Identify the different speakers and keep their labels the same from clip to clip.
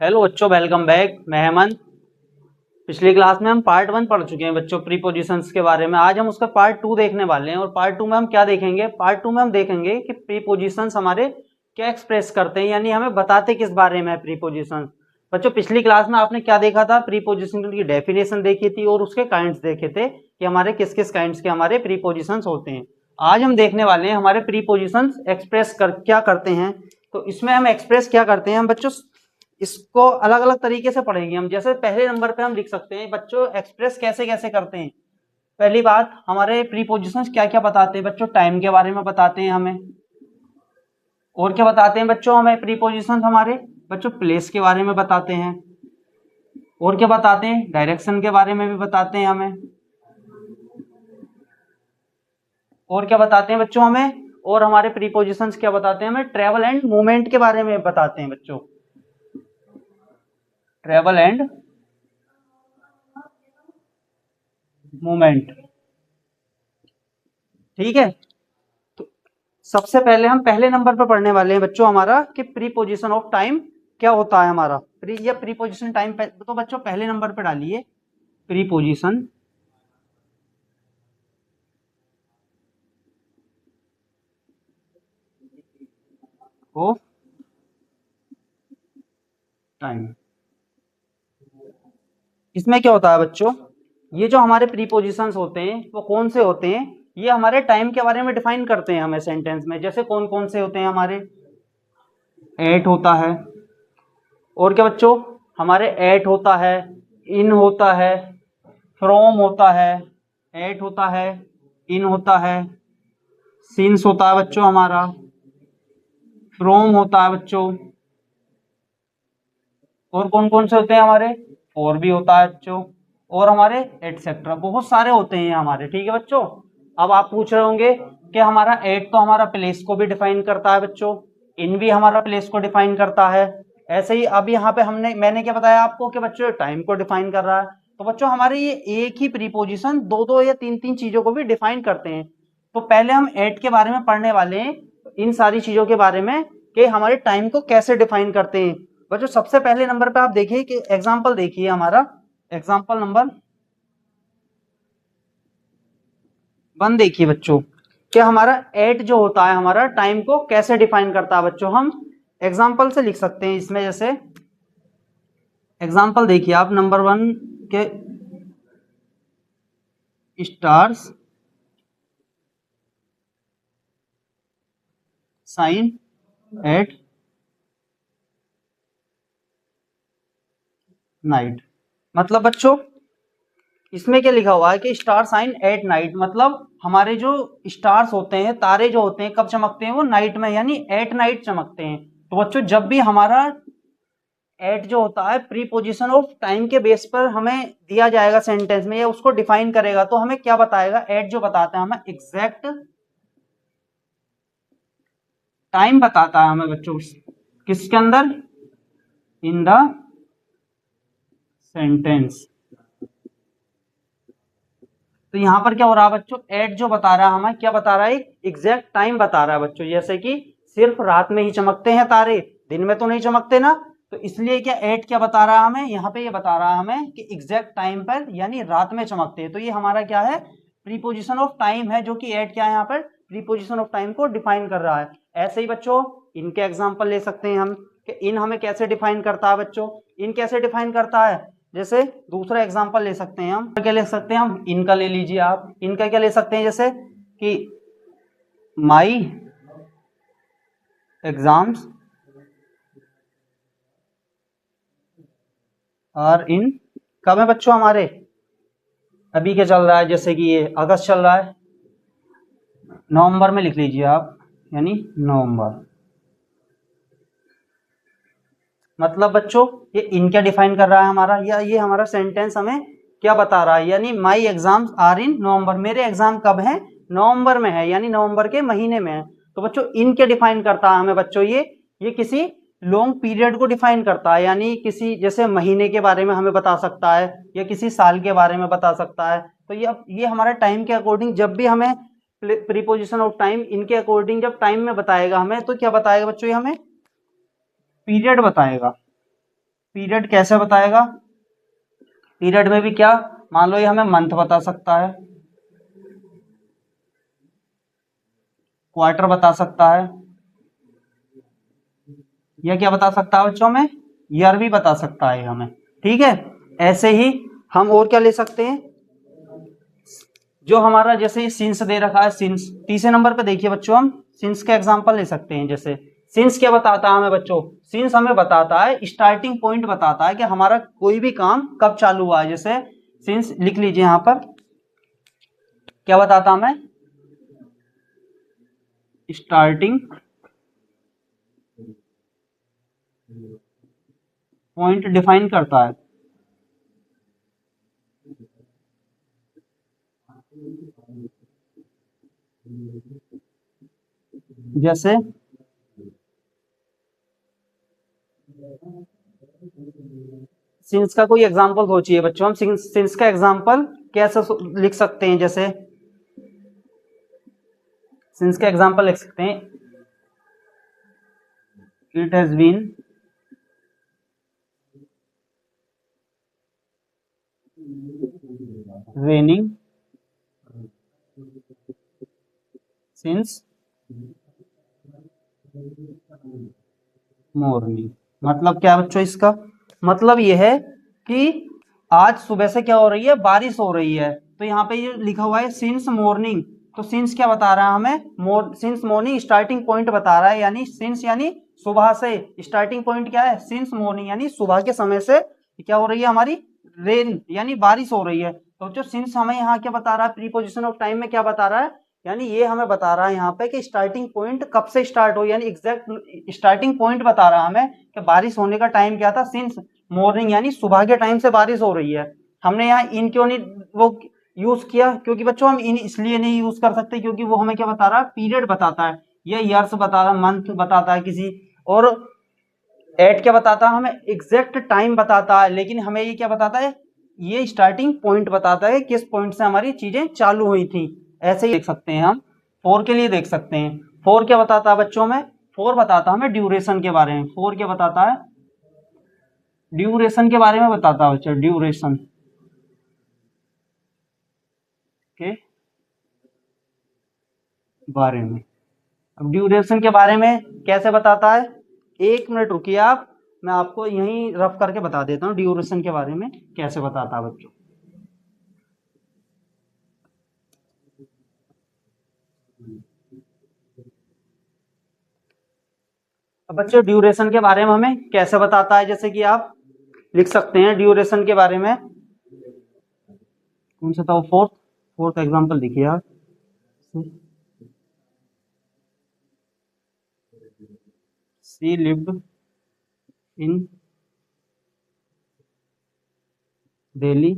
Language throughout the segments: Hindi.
Speaker 1: हेलो बच्चों, वेलकम बैक। मैं हेमंत। पिछली क्लास में हम पार्ट 1 पढ़ चुके हैं बच्चों, प्रीपोजिशंस के बारे में। आज हम उसका पार्ट 2 देखने वाले हैं। और पार्ट 2 में हम क्या देखेंगे? पार्ट 2 में हम देखेंगे कि प्रीपोजिशंस हमारे क्या एक्सप्रेस करते हैं, यानी हमें बताते किस बारे में है प्रीपोजिशंस। बच्चों, पिछली क्लास में आपने क्या देखा था? प्रीपोजिशन की डेफिनेशन देखी थी और उसके काइंड्स देखे थे कि हमारे किस किस काइंड्स के हमारे प्रीपोजिशंस होते हैं। आज हम देखने वाले हैं हमारे प्रीपोजिशंस एक्सप्रेस क्या करते हैं। तो इसमें हम एक्सप्रेस क्या करते हैं हम बच्चों, इसको अलग अलग तरीके से पढ़ेंगे हम। जैसे पहले नंबर पे हम लिख सकते हैं बच्चों, एक्सप्रेस कैसे कैसे करते हैं। पहली बात, हमारे प्रीपोजिशंस क्या क्या बताते हैं बच्चों? टाइम के बारे में बताते हैं हमें। और क्या बताते हैं बच्चों हमें प्रीपोजिशंस? हमारे बच्चों प्लेस के बारे में बताते हैं। और क्या बताते हैं? डायरेक्शन के बारे में भी बताते हैं हमें। और क्या बताते हैं बच्चों हमें? और हमारे प्रीपोजिशंस क्या बताते हैं हमें? ट्रेवल एंड मूवमेंट के बारे में बताते हैं बच्चों। ट्रेवल एंड मूवमेंट, ठीक है। तो सबसे पहले हम पहले नंबर पर पढ़ने वाले हैं बच्चों हमारा कि प्रीपोजिशन ऑफ टाइम क्या होता है हमारा। प्रीपोजिशन टाइम तो बच्चों पहले नंबर पर डालिए, प्रीपोजिशन ऑफ टाइम। इसमें क्या होता है बच्चों? ये जो हमारे प्रीपोजिशंस होते हैं वो कौन से होते हैं? ये हमारे टाइम के बारे में डिफाइन करते हैं हमें सेंटेंस में। जैसे कौन कौन से होते हैं हमारे? एट होता है। और क्या बच्चों? हमारे एट होता है, इन होता है, फ्रॉम होता है, एट होता है, इन होता है, सिंस होता है बच्चों हमारा, फ्रॉम होता है बच्चों। और कौन कौन से होते हैं हमारे? और भी होता है बच्चों। और हमारे एटसेट्रा, बहुत सारे होते हैं हमारे, ठीक है बच्चों। अब आप पूछ रहे होंगे कि हमारा एट तो हमारा प्लेस को भी डिफाइन करता है बच्चों, इन भी हमारा प्लेस को डिफाइन करता है। ऐसे ही अब यहाँ पे मैंने क्या बताया आपको कि बच्चों टाइम को डिफाइन कर रहा है। तो बच्चों हमारे ये एक ही प्रीपोजिशन दो दो या तीन तीन चीजों को भी डिफाइन करते हैं। तो पहले हम एट के बारे में पढ़ने वाले हैं, इन सारी चीजों के बारे में कि हमारे टाइम को कैसे डिफाइन करते हैं। बच्चों सबसे पहले नंबर पे आप देखिए कि एग्जाम्पल देखिए हमारा, एग्जाम्पल नंबर 1 देखिए बच्चों कि हमारा एट जो होता है हमारा टाइम को कैसे डिफाइन करता है बच्चों। हम एग्जाम्पल से लिख सकते हैं इसमें। जैसे एग्जाम्पल देखिए आप, नंबर 1 के स्टार्स साइन एट नाइट। मतलब बच्चों इसमें क्या लिखा हुआ है कि स्टार साइन एट नाइट, मतलब हमारे जो स्टार्स होते हैं, तारे जो होते हैं, कब चमकते हैं? वो नाइट में, यानी एट नाइट चमकते हैं। तो बच्चों जब भी हमारा एट जो होता है प्रीपोजिशन ऑफ टाइम के बेस पर हमें दिया जाएगा सेंटेंस में, या उसको डिफाइन करेगा, तो हमें क्या बताएगा? एट जो बताता है हमें एग्जैक्ट टाइम बताता है हमें बच्चों। किसके अंदर? In the sentence. तो यहाँ पर क्या हो रहा है बच्चों? एट जो बता रहा है हमें क्या बता रहा है? एग्जैक्ट टाइम बता रहा है बच्चों। जैसे कि सिर्फ रात में ही चमकते हैं तारे, दिन में तो नहीं चमकते ना। तो इसलिए क्या एट क्या बता रहा है हमें? यहाँ पे ये बता रहा है हमें कि एग्जैक्ट टाइम पर, यानी रात में चमकते हैं। तो ये हमारा क्या है? प्रीपोजिशन ऑफ टाइम है, जो कि एट क्या है यहाँ पर? प्रीपोजिशन ऑफ टाइम को डिफाइन कर रहा है। ऐसे ही बच्चों इनके एग्जाम्पल ले सकते हैं हम कि इन हमें कैसे डिफाइन करता है बच्चों। इन कैसे डिफाइन करता है? जैसे दूसरा एग्जांपल ले सकते हैं हम, क्या ले सकते हैं हम? इनका ले लीजिए आप। इनका क्या ले सकते हैं? जैसे कि माई एग्जाम्स आर इन, कब है बच्चों हमारे? अभी क्या चल रहा है? जैसे कि ये अगस्त चल रहा है, नवंबर में लिख लीजिए आप, यानी नवंबर। मतलब बच्चों ये इन क्या डिफाइन कर रहा है हमारा, या ये हमारा सेंटेंस हमें क्या बता रहा है? यानी माई एग्जाम्स आर इन नवंबर, मेरे एग्जाम कब है? नवंबर में है, यानी नवंबर के महीने में है। तो बच्चों इन क्या डिफाइन करता है हमें बच्चों? ये किसी लॉन्ग पीरियड को डिफाइन करता है, यानी किसी जैसे महीने के बारे में हमें बता सकता है, या किसी साल के बारे में बता सकता है। तो ये हमारे टाइम के अकॉर्डिंग, जब भी हमें प्रीपोजिशन ऑफ टाइम इनके अकॉर्डिंग जब टाइम में बताएगा हमें, तो क्या बताएगा बच्चों? ये हमें पीरियड बताएगा। पीरियड कैसे बताएगा? पीरियड में भी क्या, मान लो ये हमें मंथ बता सकता है, क्वार्टर बता सकता है, या क्या बता सकता है बच्चों में, ईयर भी बता सकता है हमें। ठीक है, ऐसे ही हम और क्या ले सकते हैं, जो हमारा जैसे सिंस दे रखा है, सिंस तीसरे नंबर पे देखिए बच्चों, हम सिंस का एग्जांपल ले सकते हैं। जैसे सिंस क्या बताता है हमें बच्चों, सिंस हमें बताता है, स्टार्टिंग पॉइंट बताता है कि हमारा कोई भी काम कब चालू हुआ है। जैसे सिंस लिख लीजिए यहाँ पर, क्या बताता हमें, स्टार्टिंग पॉइंट डिफाइन करता है। जैसे सिंस का कोई एग्जांपल सोचिए बच्चों, हम सिंस का एग्जांपल कैसे लिख सकते हैं। जैसे सिंस का एग्जांपल लिख सकते हैं, it has been raining since morning. मतलब क्या बच्चों, इसका मतलब यह है कि आज सुबह से क्या हो रही है, बारिश हो रही है। तो यहाँ पे ये लिखा हुआ है सिंस मॉर्निंग, तो सिंस क्या बता रहा है हमें, सिंस मॉर्निंग स्टार्टिंग पॉइंट बता रहा है, यानी सिंस यानी सुबह से, स्टार्टिंग पॉइंट क्या है, सिंस मॉर्निंग यानी सुबह के समय से क्या हो रही है हमारी, रेन यानी बारिश हो रही है। तो जो सिंस हमें यहाँ क्या बता रहा है, प्रीपोजिशन ऑफ टाइम में क्या बता रहा है, यानी ये हमें बता रहा है यहाँ पे कि स्टार्टिंग पॉइंट कब से स्टार्ट हो, यानी एग्जैक्ट स्टार्टिंग पॉइंट बता रहा है हमें कि बारिश होने का टाइम क्या था, सिंस मॉर्निंग यानी सुबह के टाइम से बारिश हो रही है। हमने यहाँ इन क्यों नहीं वो यूज किया, क्योंकि बच्चों हम इन इसलिए नहीं यूज कर सकते क्योंकि वो हमें क्या बता रहा है, पीरियड बताता है, या ईयर्स बता रहा है, मंथ बताता है किसी, और एट क्या बताता है हमें, एग्जैक्ट टाइम बताता है। लेकिन हमें ये क्या बताता है, ये स्टार्टिंग पॉइंट बताता है किस पॉइंट से हमारी चीजें चालू हुई थी। ऐसे ही देख सकते हैं हम, फोर के लिए देख सकते हैं। फोर क्या बताता है बच्चों में, फोर बताता है हमें ड्यूरेशन के बारे में। फोर क्या बताता है, ड्यूरेशन के बारे में बताता है बच्चों, ड्यूरेशन के बारे में। अब ड्यूरेशन के बारे में कैसे बताता है, एक मिनट रुकिए आप, मैं आपको यहीं रफ करके बता देता हूँ ड्यूरेशन के बारे में कैसे बताता है बच्चों। अब बच्चों ड्यूरेशन के बारे में हमें कैसे बताता है, जैसे कि आप लिख सकते हैं ड्यूरेशन के बारे में, कौन सा था वो, फोर्थ, फोर्थ एग्जांपल देखिए आप, she lived in Delhi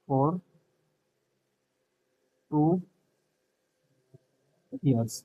Speaker 1: for 2 years।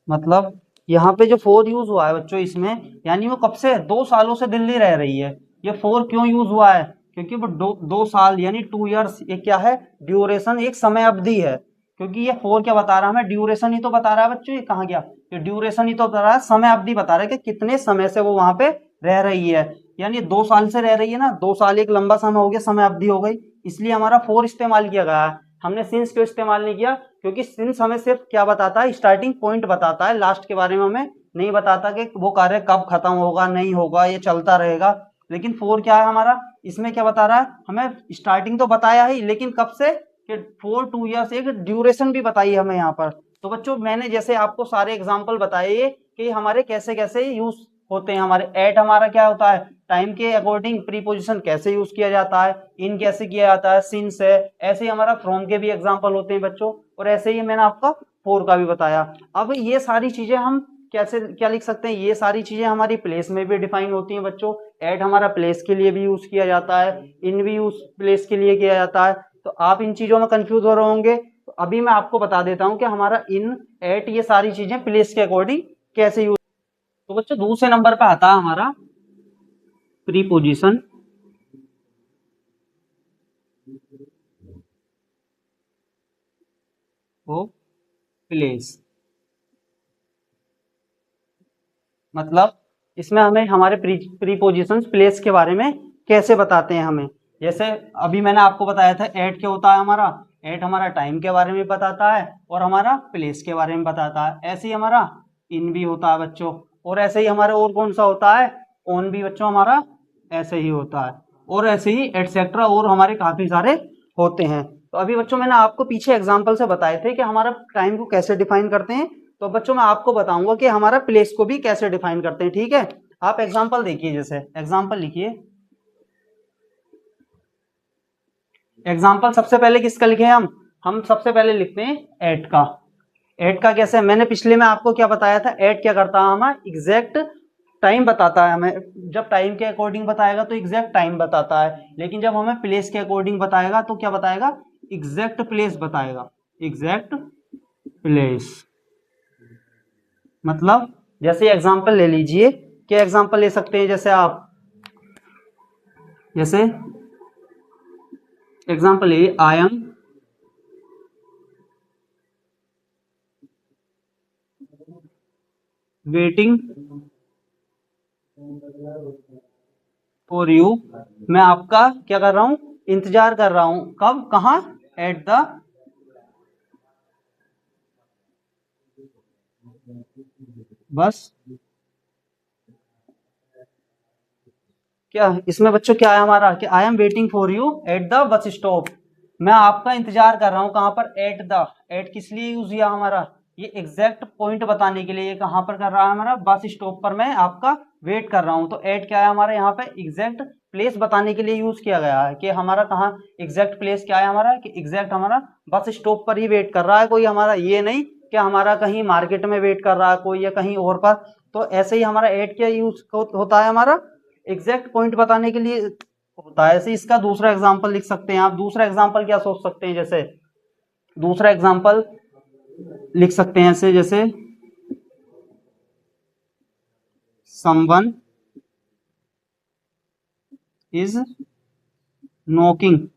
Speaker 1: मतलब यहाँ पे जो फोर यूज हुआ है बच्चों इसमें, यानी वो कब से, 2 सालों से दिल्ली रह रही है। ये फोर क्यों यूज हुआ है, क्योंकि वो 2 साल यानी 2 years, ये क्या है, ड्यूरेशन, एक समय अवधि है। क्योंकि ये फोर क्या बता रहा है हमें, ड्यूरेशन ही तो बता रहा है बच्चों, ये कहाँ गया, ये ड्यूरेशन ही तो बता रहा है, समय अवधि बता रहा है कि कितने समय से वो वहां पे रह रही है। यानी 2 साल से रह रही है ना, 2 साल एक लंबा समय हो गया, समय अवधि हो गई, इसलिए हमारा फोर इस्तेमाल किया गया है। हमने सिंस क्यों इस्तेमाल नहीं किया, क्योंकि सिंस हमें सिर्फ क्या बताता है, स्टार्टिंग पॉइंट बताता है, लास्ट के बारे में हमें नहीं बताता कि वो कार्य कब खत्म होगा, नहीं होगा, ये चलता रहेगा। लेकिन फोर क्या है हमारा, इसमें क्या बता रहा है हमें, स्टार्टिंग तो बताया ही, लेकिन कब से, कि 4 2 years, एक ड्यूरेशन भी बताई है हमें यहाँ पर। तो बच्चों मैंने जैसे आपको सारे एग्जाम्पल बताए कि हमारे कैसे कैसे यूज होते हैं। हमारे एट हमारा क्या होता है, टाइम के अकॉर्डिंग प्रीपोजिशन कैसे यूज किया जाता है, इन कैसे किया जाता है, सिंस है, ऐसे ही हमारा फ्रॉम के भी एग्जाम्पल होते हैं बच्चों, और ऐसे ही मैंने आपका फोर का भी बताया। अब ये सारी चीजें हम कैसे क्या लिख सकते हैं, ये सारी चीजें हमारी प्लेस में भी डिफाइन होती हैं बच्चों। एट हमारा प्लेस के लिए भी यूज किया जाता है, इन भी यूज प्लेस के लिए किया जाता है। तो आप इन चीजों में कंफ्यूज हो रहे होंगे, तो अभी मैं आपको बता देता हूं कि हमारा इन, एट, ये सारी चीजें प्लेस के अकॉर्डिंग कैसे यूज। तो बच्चों दूसरे नंबर पे आता है हमारा प्रीपोजिशन ऑफ प्लेस। मतलब इसमें हमें हमारे प्रीपोजिशंस प्लेस के बारे में कैसे बताते हैं हमें। जैसे अभी मैंने आपको बताया था एट क्या होता है हमारा, एट हमारा टाइम के बारे में बताता है और हमारा प्लेस के बारे में बताता है। ऐसे ही हमारा इन भी होता है बच्चों, और ऐसे ही हमारा और कौन सा होता है, ऑन भी बच्चों हमारा ऐसे ही होता है, और ऐसे ही एटसेट्रा और हमारे काफी सारे होते हैं। तो अभी बच्चों मैंने आपको पीछे एग्जाम्पल से बताए थे कि हमारा टाइम को कैसे डिफाइन करते हैं, तो बच्चों मैं आपको बताऊंगा कि हमारा प्लेस को भी कैसे डिफाइन करते हैं। ठीक है, आप एग्जाम्पल देखिए, जैसे एग्जाम्पल लिखिए। एग्जाम्पल सबसे पहले किसका लिखे हम सबसे पहले लिखते हैं एट का। एट का कैसे, मैंने पिछले में आपको क्या बताया था, एट क्या करता है हमें एग्जैक्ट टाइम बताता है हमें। जब टाइम के अकॉर्डिंग बताएगा तो एग्जैक्ट टाइम बताता है, लेकिन जब हमें प्लेस के अकॉर्डिंग बताएगा तो क्या बताएगा, एग्जैक्ट प्लेस बताएगा, एग्जैक्ट प्लेस। मतलब जैसे एग्जांपल ले लीजिए, क्या एग्जांपल ले सकते हैं, जैसे आप जैसे एग्जांपल लीजिए, I am waiting for you, मैं आपका क्या कर रहा हूं, इंतजार कर रहा हूं, कब कहां, एट द, बस क्या इसमें बच्चों क्या है हमारा, कि I am waiting for you at the bus stop, मैं आपका इंतजार कर रहा हूं कहां पर, एट द, एट किस लिए यूज किया हमारा, ये एग्जैक्ट पॉइंट बताने के लिए, ये कहां पर कर रहा है हमारा, बस स्टॉप पर मैं आपका वेट कर रहा हूं। तो एट क्या है हमारा यहाँ पे, एग्जैक्ट प्लेस बताने के लिए यूज किया गया है, कि हमारा कहाँ एग्जैक्ट प्लेस क्या है हमारा, कि एग्जैक्ट हमारा बस स्टॉप पर ही वेट कर रहा है कोई, हमारा ये नहीं कि हमारा कहीं मार्केट में वेट कर रहा है कोई या कहीं और पर। तो ऐसे ही हमारा एट क्या यूज होता है हमारा, एग्जैक्ट पॉइंट बताने के लिए होता है। ऐसे इसका दूसरा एग्जांपल लिख सकते हैं आप। दूसरा एग्जांपल क्या सोच सकते हैं, जैसे दूसरा एग्जांपल लिख सकते हैं ऐसे, जैसे someone is knocking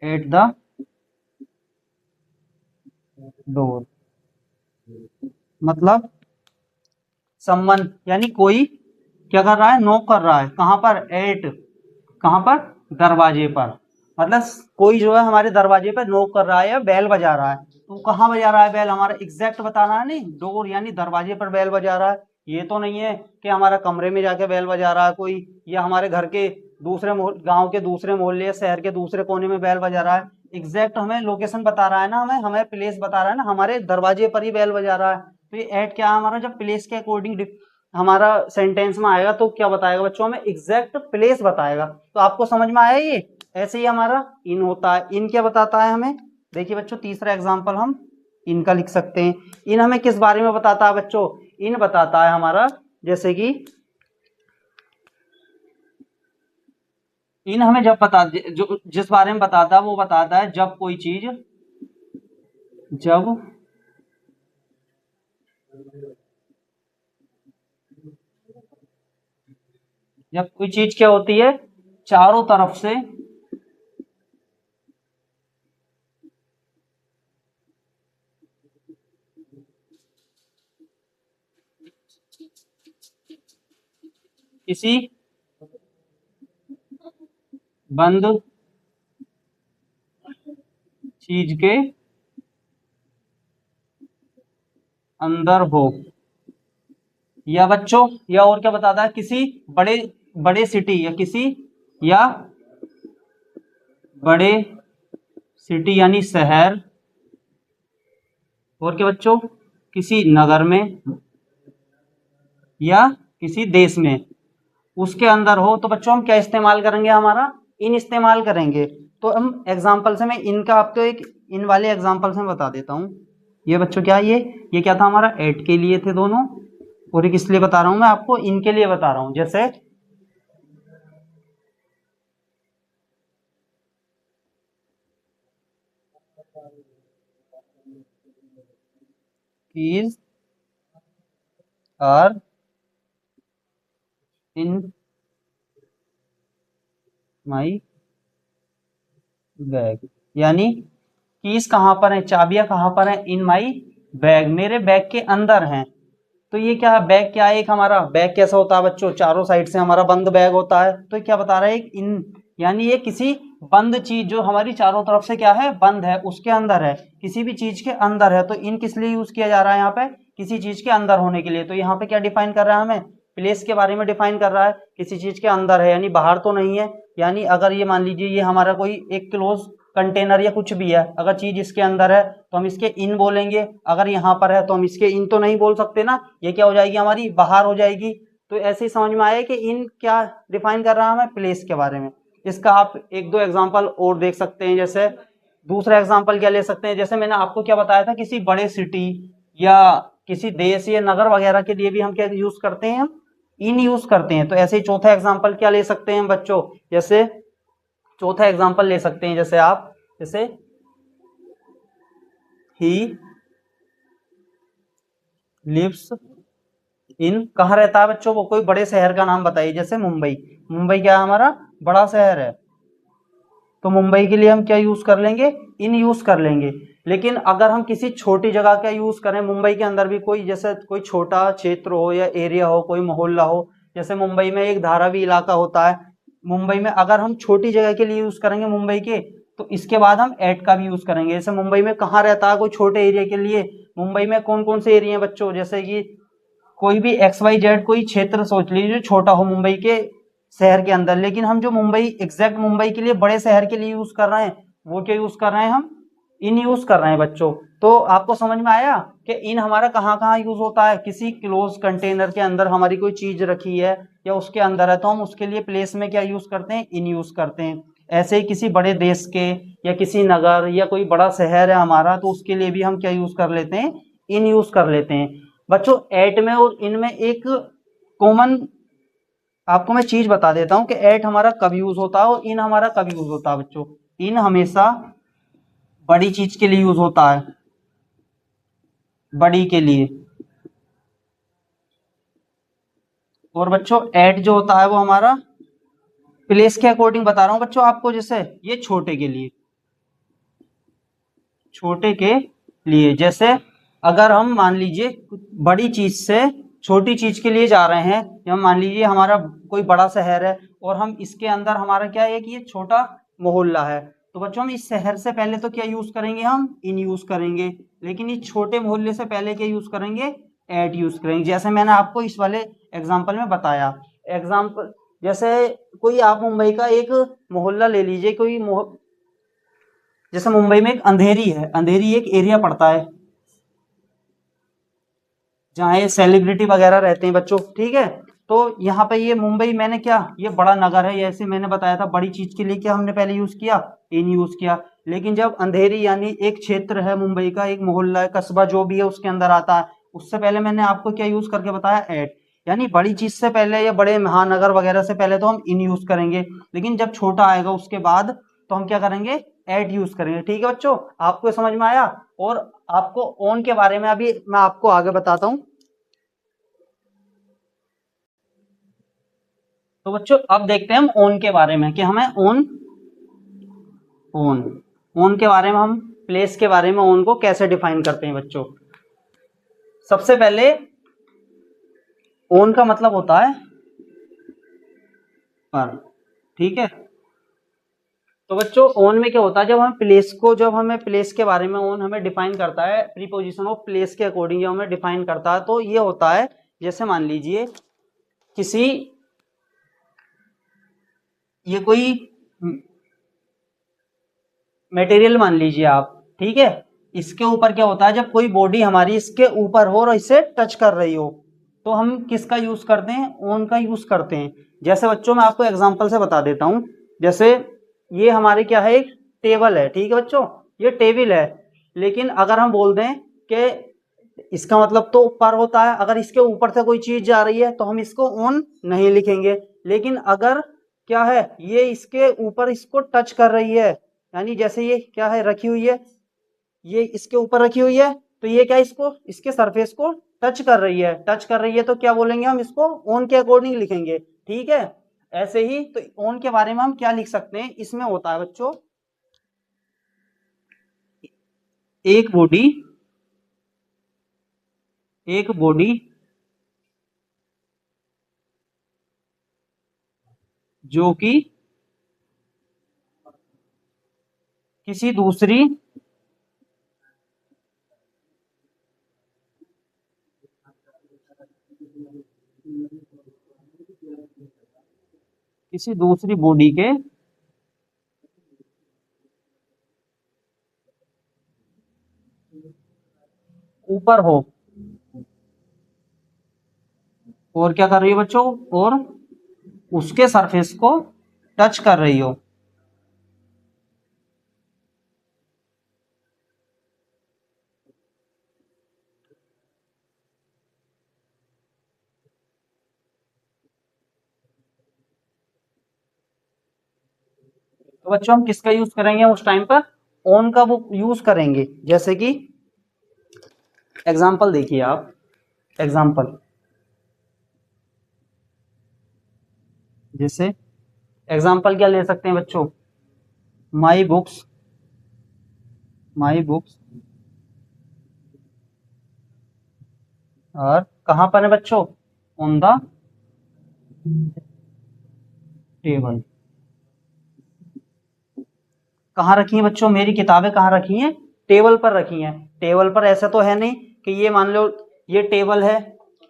Speaker 1: at the door. मतलब समवन यानी कोई क्या कर रहा है, नॉक कर रहा है, कहां पर, एट, कहां पर, दरवाजे पर। मतलब कोई जो है हमारे दरवाजे पर नॉक कर रहा है या बेल बजा रहा है, तो कहां बजा रहा है बेल, हमारा एग्जैक्ट बता रहा है, नहीं डोर यानी दरवाजे पर बेल बजा रहा है। ये तो नहीं है कि हमारा कमरे में जाके बेल बजा रहा है कोई, या हमारे घर के दूसरे गांव के दूसरे मोहल्ले या शहर के दूसरे कोने में बेल बजा रहा है। एग्जैक्ट हमें लोकेशन बता रहा है ना, हमें हमें प्लेस बता रहा है ना, हमारे दरवाजे पर ही बेल बजा रहा है। तो ये एट क्या है हमारा, जब प्लेस के अकॉर्डिंग हमारा सेंटेंस में आएगा तो क्या बताएगा बच्चों, हमें एग्जैक्ट प्लेस बताएगा। तो आपको समझ में आया ये। ऐसे ही हमारा इन होता है, इन क्या बताता है हमें, देखिए बच्चों तीसरा एग्जांपल हम इनका लिख सकते हैं। इन हमें किस बारे में बताता है बच्चों, इन बताता है हमारा, जैसे कि इन हमें जब बता, जो जिस बारे में बताता है वो बताता है जब कोई चीज, जब जब कोई चीज क्या होती है, चारों तरफ से किसी बंद चीज के अंदर हो, या बच्चों या और क्या बताता है, किसी बड़े बड़े सिटी या किसी, या बड़े सिटी यानी शहर, और क्या बच्चों, किसी नगर में या किसी देश में उसके अंदर हो। तो बच्चों हम क्या इस्तेमाल करेंगे, हमारा इन इस्तेमाल करेंगे। तो हम एग्जाम्पल से, मैं इनका आपको एक इन वाले एग्जाम्पल से बता देता हूँ। ये बच्चों क्या, ये क्या था हमारा, एट के लिए थे दोनों, और ये किस लिए बता रहा हूँ मैं आपको, इनके लिए बता रहा हूँ। जैसे keys are in my bag, यानी कीज कहां पर है, चाबियां कहां पर है, इन माई बैग मेरे बैग के अंदर हैं। तो ये क्या है, बैग क्या है, एक हमारा बैग कैसा होता है बच्चों, चारों साइड से हमारा बंद बैग होता है। तो क्या बता रहा है, एक इन यानी ये किसी बंद चीज जो हमारी चारों तरफ से क्या है, बंद है, उसके अंदर है, किसी भी चीज के अंदर है। तो इन किस लिए यूज किया जा रहा है यहाँ पे, किसी चीज के अंदर होने के लिए। तो यहाँ पे क्या डिफाइन कर रहा है, हमें प्लेस के बारे में डिफाइन कर रहा है, किसी चीज के अंदर है यानी बाहर तो नहीं है। यानी अगर ये मान लीजिए ये हमारा कोई एक क्लोज कंटेनर या कुछ भी है, अगर चीज इसके अंदर है तो हम इसके इन बोलेंगे, अगर यहाँ पर है तो हम इसके इन तो नहीं बोल सकते ना, ये क्या हो जाएगी, हमारी बाहर हो जाएगी। तो ऐसे ही समझ में आया कि इन क्या डिफाइन कर रहा है हमें, प्लेस के बारे में। इसका आप एक दो एग्जांपल और देख सकते हैं। जैसे दूसरा एग्जांपल क्या ले सकते हैं, जैसे मैंने आपको क्या बताया था, किसी बड़े सिटी या किसी देश या नगर वगैरह के लिए भी हम क्या यूज करते हैं, हम इन यूज करते हैं। तो ऐसे ही चौथा एग्जांपल क्या ले सकते हैं बच्चों, जैसे चौथा एग्जांपल ले सकते हैं, जैसे आप, जैसे ही लिव्स इन, कहाँ रहता है बच्चों वो, कोई बड़े शहर का नाम बताइए, जैसे मुंबई। मुंबई क्या है, हमारा बड़ा शहर है, तो मुंबई के लिए हम क्या यूज कर लेंगे, इन यूज कर लेंगे। लेकिन अगर हम किसी छोटी जगह का यूज करें, मुंबई के अंदर भी कोई, जैसे कोई छोटा क्षेत्र हो या एरिया हो, कोई मोहल्ला हो, जैसे मुंबई में एक धारावी इलाका होता है, मुंबई में अगर हम छोटी जगह के लिए यूज करेंगे मुंबई के, तो इसके बाद हम एट का भी यूज करेंगे। जैसे मुंबई में कहाँ रहता है कोई छोटे एरिया के लिए, मुंबई में कौन कौन से एरिया हैं बच्चों, जैसे कि कोई भी एक्स वाई जेड कोई क्षेत्र सोच लीजिए जो छोटा हो मुंबई के शहर के अंदर। लेकिन हम जो मुंबई एग्जैक्ट मुंबई के लिए बड़े शहर के लिए यूज कर रहे हैं, वो क्या यूज कर रहे हैं, हम इन यूज कर रहे हैं बच्चों। तो आपको समझ में आया कि इन हमारा कहाँ कहाँ यूज होता है, किसी क्लोज कंटेनर के अंदर हमारी कोई चीज रखी है या उसके अंदर है, तो हम उसके लिए प्लेस में क्या यूज करते हैं, इन यूज करते हैं। ऐसे ही किसी बड़े देश के या किसी नगर या कोई बड़ा शहर है हमारा, तो उसके लिए भी हम क्या यूज कर लेते हैं, इन यूज कर लेते हैं बच्चों। एट में और इनमें एक कॉमन आपको मैं चीज बता देता हूं कि एट हमारा कब यूज होता है और इन हमारा कब यूज होता है बच्चों। इन हमेशा बड़ी चीज के लिए यूज होता है, बड़ी के लिए। और बच्चों एट जो होता है वो हमारा प्लेस के अकॉर्डिंग बता रहा हूं बच्चों आपको, जैसे ये छोटे के लिए, छोटे के लिए। जैसे अगर हम मान लीजिए बड़ी चीज से छोटी चीज के लिए जा रहे हैं, या मान लीजिए हमारा कोई बड़ा शहर है और हम इसके अंदर हमारा क्या है कि ये छोटा मोहल्ला है, तो बच्चों हम इस शहर से पहले तो क्या यूज करेंगे, हम इन यूज करेंगे। लेकिन इस छोटे मोहल्ले से पहले क्या यूज करेंगे, एट यूज करेंगे, जैसे मैंने आपको इस वाले एग्जाम्पल में बताया। एग्जाम्पल जैसे कोई आप मुंबई का एक मोहल्ला ले लीजिए, कोई जैसे मुंबई में एक अंधेरी है, अंधेरी एक एरिया पड़ता है जहाँ ये सेलिब्रिटी वगैरह रहते हैं बच्चों, ठीक है। तो यहाँ पे ये मुंबई, मैंने क्या, ये बड़ा नगर है, जैसे मैंने बताया था बड़ी चीज के लिए क्या हमने पहले यूज किया, इन यूज किया। लेकिन जब अंधेरी यानी एक क्षेत्र है मुंबई का, एक मोहल्ला है, कस्बा जो भी है उसके अंदर आता है, उससे पहले मैंने आपको क्या यूज करके बताया, एट। यानी बड़ी चीज से पहले या बड़े महानगर वगैरह से पहले तो हम इन यूज करेंगे, लेकिन जब छोटा आएगा उसके बाद तो हम क्या करेंगे, एट यूज करेंगे। ठीक है बच्चों, आपको समझ में आया। और आपको ऑन के बारे में अभी मैं आपको आगे बताता हूँ। तो बच्चों अब देखते हैं हम ऑन के बारे में कि हमें ऑन ऑन ऑन के बारे में, हम प्लेस के बारे में ऑन को कैसे डिफाइन करते हैं बच्चों। सबसे पहले ऑन का मतलब होता है पर, ठीक है। तो बच्चों ऑन में क्या होता है, जब हम प्लेस को, जब हमें प्लेस के बारे में ऑन हमें डिफाइन करता है, प्रीपोजिशन ऑफ प्लेस के अकॉर्डिंग जब हमें डिफाइन करता है, तो ये होता है, जैसे मान लीजिए किसी, ये कोई मटेरियल मान लीजिए आप, ठीक है। इसके ऊपर क्या होता है, जब कोई बॉडी हमारी इसके ऊपर हो और इसे टच कर रही हो, तो हम किसका यूज करते हैं, ऑन का यूज करते हैं। जैसे बच्चों मैं आपको एग्जांपल से बता देता हूं। जैसे ये हमारे क्या है, एक टेबल है, ठीक है बच्चों, ये टेबल है। लेकिन अगर हम बोल दें कि इसका मतलब तो ऊपर होता है, अगर इसके ऊपर से कोई चीज जा रही है तो हम इसको ऑन नहीं लिखेंगे। लेकिन अगर क्या है, ये इसके ऊपर इसको टच कर रही है, यानी जैसे ये क्या है, रखी हुई है, ये इसके ऊपर रखी हुई है, तो ये क्या, इसको, इसके सरफेस को टच कर रही है, टच कर रही है, तो क्या बोलेंगे, हम इसको ऑन के अकॉर्डिंग लिखेंगे, ठीक है। ऐसे ही तो ऑन के बारे में हम क्या लिख सकते हैं, इसमें होता है बच्चों, एक बॉडी एक बॉडी जो कि किसी दूसरी बॉडी के ऊपर हो। और क्या कर रही हो बच्चों? और उसके सरफेस को टच कर रही हो। तो बच्चों हम किसका यूज करेंगे उस टाइम पर? ऑन का वो यूज करेंगे। जैसे कि एग्जाम्पल देखिए आप, एग्जाम्पल जैसे एग्जाम्पल क्या ले सकते हैं बच्चों? माई बुक्स, माई बुक्स और कहां पर है बच्चों? On the table. कहाँ रखी हैं बच्चों? मेरी किताबें कहाँ रखी हैं? टेबल पर रखी हैं। टेबल पर ऐसा तो है नहीं कि ये मान लो ये टेबल है,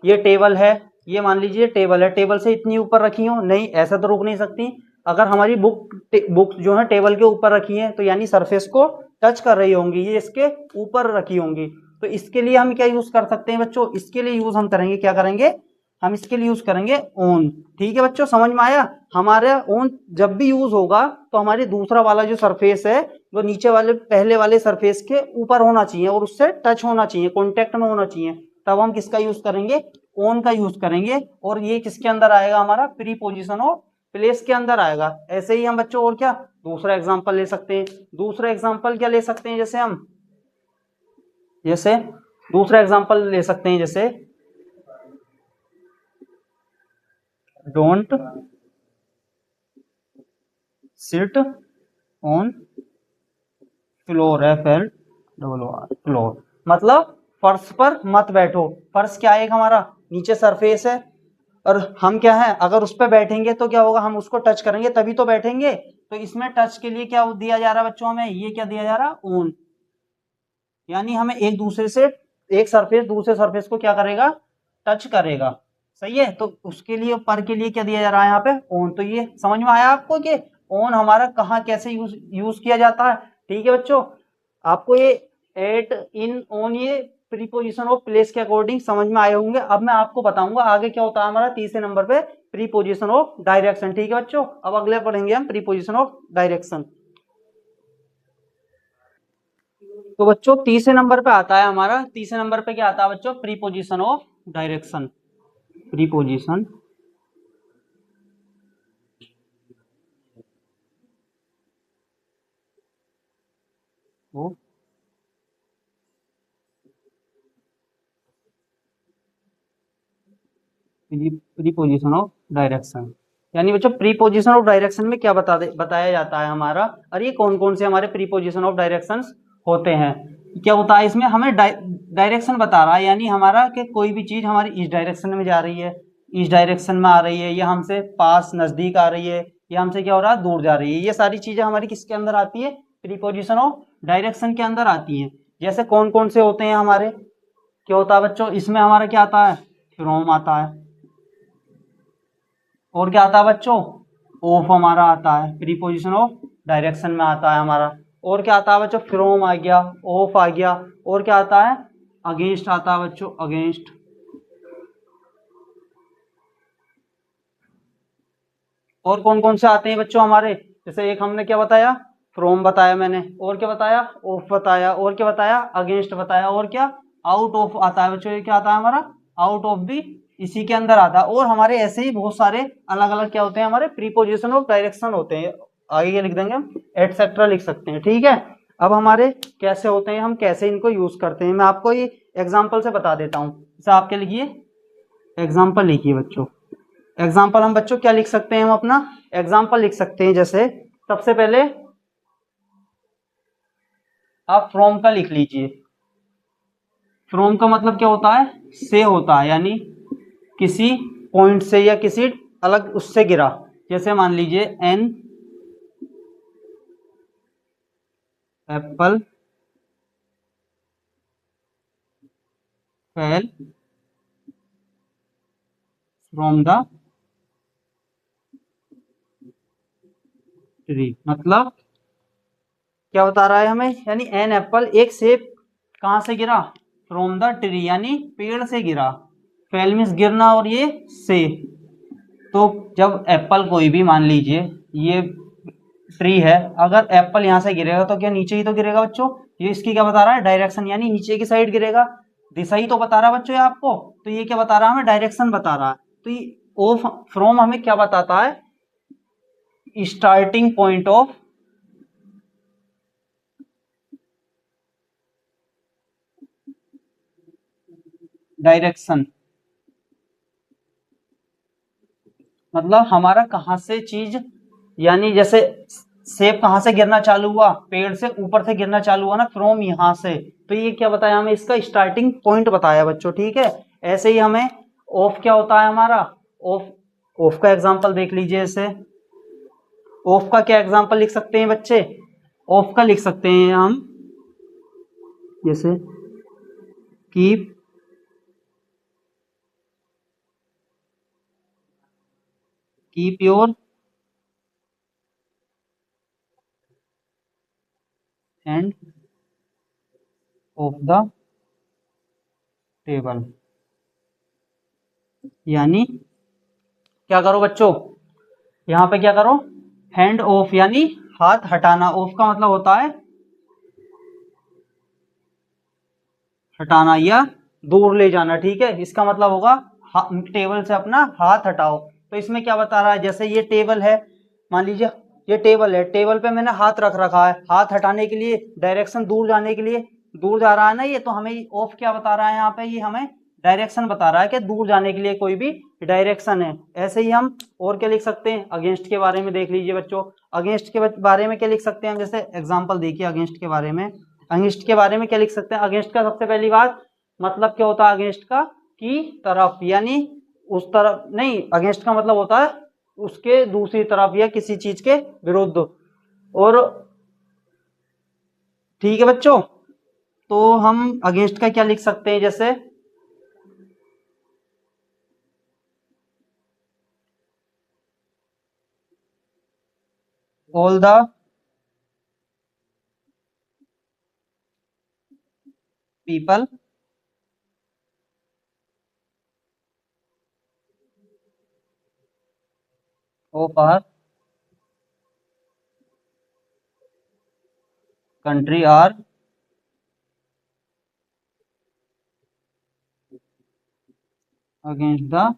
Speaker 1: ये टेबल है, ये मान लीजिए टेबल है, टेबल से इतनी ऊपर रखी हो, नहीं ऐसा तो रुक नहीं सकती। अगर हमारी बुक जो है टेबल के ऊपर रखी है तो यानी सरफेस को टच कर रही होंगी, ये इसके ऊपर रखी होंगी। तो इसके लिए हम क्या यूज कर सकते हैं बच्चों? इसके लिए यूज हम करेंगे, क्या करेंगे हम इसके लिए यूज करेंगे ऑन। ठीक है बच्चों, समझ में आया? हमारे ऑन जब भी यूज होगा तो हमारी दूसरा वाला जो सरफेस है वो नीचे वाले पहले वाले सरफेस के ऊपर होना चाहिए और उससे टच होना चाहिए, कॉन्टेक्ट में होना चाहिए। तब हम किसका यूज करेंगे? ऑन का यूज करेंगे। और ये किसके अंदर आएगा? हमारा प्रीपोजिशन ऑफ प्लेस के अंदर आएगा। ऐसे ही हम बच्चों और क्या दूसरा एग्जांपल ले सकते हैं? दूसरा एग्जांपल क्या ले सकते हैं? जैसे दूसरा एग्जांपल ले सकते हैं, जैसे don't sit on floor, FLOR, floor मतलब फर्श पर मत बैठो। फर्श क्या है? एक हमारा नीचे सरफेस है और हम क्या है, अगर उस पर बैठेंगे तो क्या होगा? हम उसको टच करेंगे तभी तो बैठेंगे। तो इसमें टच के लिए क्या दिया जा रहा है बच्चों? हमें ये क्या दिया जा रहा है? ऑन। यानी हमें एक दूसरे से एक सरफेस दूसरे सरफेस को क्या करेगा? टच करेगा। सही है? तो उसके लिए पर के लिए क्या दिया जा रहा है यहाँ पे? ऑन। तो ये समझ में आया आपको कि ऑन हमारा कहाँ कैसे यूज किया जाता है? ठीक है बच्चों, आपको ये एट, इन, ऑन ये प्रीपोजिशन ऑफ प्लेस के अकॉर्डिंग समझ में आए होंगे। अब मैं आपको बताऊंगा आगे क्या होता है हमारा तीसरे नंबर पे, प्रीपोजिशन ऑफ डायरेक्शन। ठीक है बच्चों, अब अगले पढ़ेंगे हम प्रीपोजिशन ऑफ डायरेक्शन। तो बच्चों तीसरे नंबर पे आता है हमारा, तीसरे नंबर पे क्या आता है बच्चों? Preposition of direction. Preposition of preposition of direction. यानी बच्चों प्रीपोजिशन ऑफ डायरेक्शन में क्या बताया जाता है हमारा? और ये कौन कौन से हमारे प्रीपोजिशन ऑफ डायरेक्शन होते हैं? क्या होता है इसमें? हमें डायरेक्शन बता रहा है, यानी हमारा कि कोई भी चीज हमारी इस डायरेक्शन में जा रही है, इस डायरेक्शन में आ रही है, या हमसे पास नजदीक आ रही है, या हमसे क्या हो रहा है? दूर जा रही है। ये सारी चीजें हमारी किसके अंदर आती है? प्रीपोजिशन ऑफ डायरेक्शन के अंदर आती है। जैसे कौन कौन से होते हैं हमारे? क्या होता है बच्चों इसमें? हमारा क्या आता है? फ्रॉम आता है। और क्या आता है बच्चों? ऑफ हमारा आता है, प्रीपोजिशन ऑफ डायरेक्शन में आता है हमारा। और क्या आता है बच्चों? फ्रॉम आ गया, ऑफ आ गया। और क्या आता है? अगेंस्ट आता है बच्चों, अगेंस्ट। और कौन कौन से आते हैं बच्चों हमारे? जैसे एक हमने क्या बताया? फ्रॉम बताया मैंने। और क्या बताया? ऑफ बताया। और क्या बताया? अगेंस्ट बताया। और क्या? आउट ऑफ आता है बच्चों। ये क्या आता है हमारा? आउट ऑफ भी इसी के अंदर आता है। और हमारे ऐसे ही बहुत सारे अलग अलग क्या होते हैं हमारे? प्रीपोजिशन ऑफ डायरेक्शन होते हैं। आगे क्या लिख देंगे हम? एटसेट्रा लिख सकते हैं। ठीक है, अब हमारे कैसे होते हैं, हम कैसे इनको यूज करते हैं, मैं आपको ये एग्जाम्पल से बता देता हूँ। जैसे आपके लिखिए एग्जाम्पल, लिखिए बच्चों एग्जाम्पल। हम बच्चों क्या लिख सकते हैं? हम अपना एग्जाम्पल लिख सकते हैं। जैसे सबसे पहले आप फ्रॉम का लिख लीजिए। फ्रॉम का मतलब क्या होता है, से होता है, यानी किसी पॉइंट से या किसी अलग उससे गिरा। जैसे मान लीजिए an apple fell from the tree, मतलब क्या बता रहा है हमें, यानी एन एप्पल, एक सेब कहाँ से गिरा, फ्रॉम द ट्री, यानी पेड़ से गिरा। फेल मीन्स गिरना, और ये से। तो जब एप्पल कोई भी मान लीजिए ये ट्री है, अगर एप्पल यहाँ से गिरेगा तो क्या नीचे ही तो गिरेगा बच्चों। ये इसकी क्या बता रहा है, डायरेक्शन, यानी नीचे की साइड गिरेगा। दिशा ही तो बता रहा है बच्चों ये आपको। तो ये क्या बता रहा है हमें, डायरेक्शन बता रहा है। तो ये ओ फ्रॉम हमें क्या बताता है, स्टार्टिंग पॉइंट ऑफ डायरेक्शन, मतलब हमारा कहाँ से चीज, यानी जैसे सेब कहाँ से गिरना चालू हुआ, पेड़ से ऊपर से गिरना चालू हुआ ना, फ्रॉम यहाँ से। तो ये क्या बताया हमें, इसका स्टार्टिंग पॉइंट बताया बच्चों, ठीक है। ऐसे ही हमें ऑफ क्या होता है हमारा, ऑफ, ऑफ का एग्जांपल देख लीजिए। ऐसे ऑफ का क्या एग्जांपल लिख सकते हैं बच्चे, ऑफ का लिख सकते हैं हम, जैसे keep keep your hand of the table, यानी क्या करो बच्चों, यहाँ पे क्या करो, हैंड ऑफ, यानी हाथ हटाना। ऑफ का मतलब होता है हटाना या दूर ले जाना, ठीक है। इसका मतलब होगा टेबल से अपना हाथ हटाओ। तो इसमें क्या बता रहा है, जैसे ये टेबल है, मान लीजिए ये टेबल है, टेबल पे मैंने हाथ रख रखा है, हाथ हटाने के लिए, डायरेक्शन दूर जाने के लिए, दूर जा रहा है ना ये, तो हमें ऑफ क्या बता रहा है यहाँ पे, ये हमें डायरेक्शन बता रहा है कि दूर जाने के लिए कोई भी डायरेक्शन है। ऐसे ही हम और क्या लिख सकते हैं, अगेंस्ट के बारे में देख लीजिए बच्चों। अगेंस्ट के बारे में क्या लिख सकते हैं हम, जैसे एग्जाम्पल देखिए अगेंस्ट के बारे में। अगेंस्ट के बारे में क्या लिख सकते हैं, अगेंस्ट का सबसे पहली बात मतलब क्या होता है अगेंस्ट का, की तरफ, यानी उस तरफ नहीं, अगेंस्ट का मतलब होता है उसके दूसरी तरफ या किसी चीज के विरुद्ध। और ठीक है बच्चों, तो हम अगेंस्ट का क्या लिख सकते हैं, जैसे all the people of our country are against the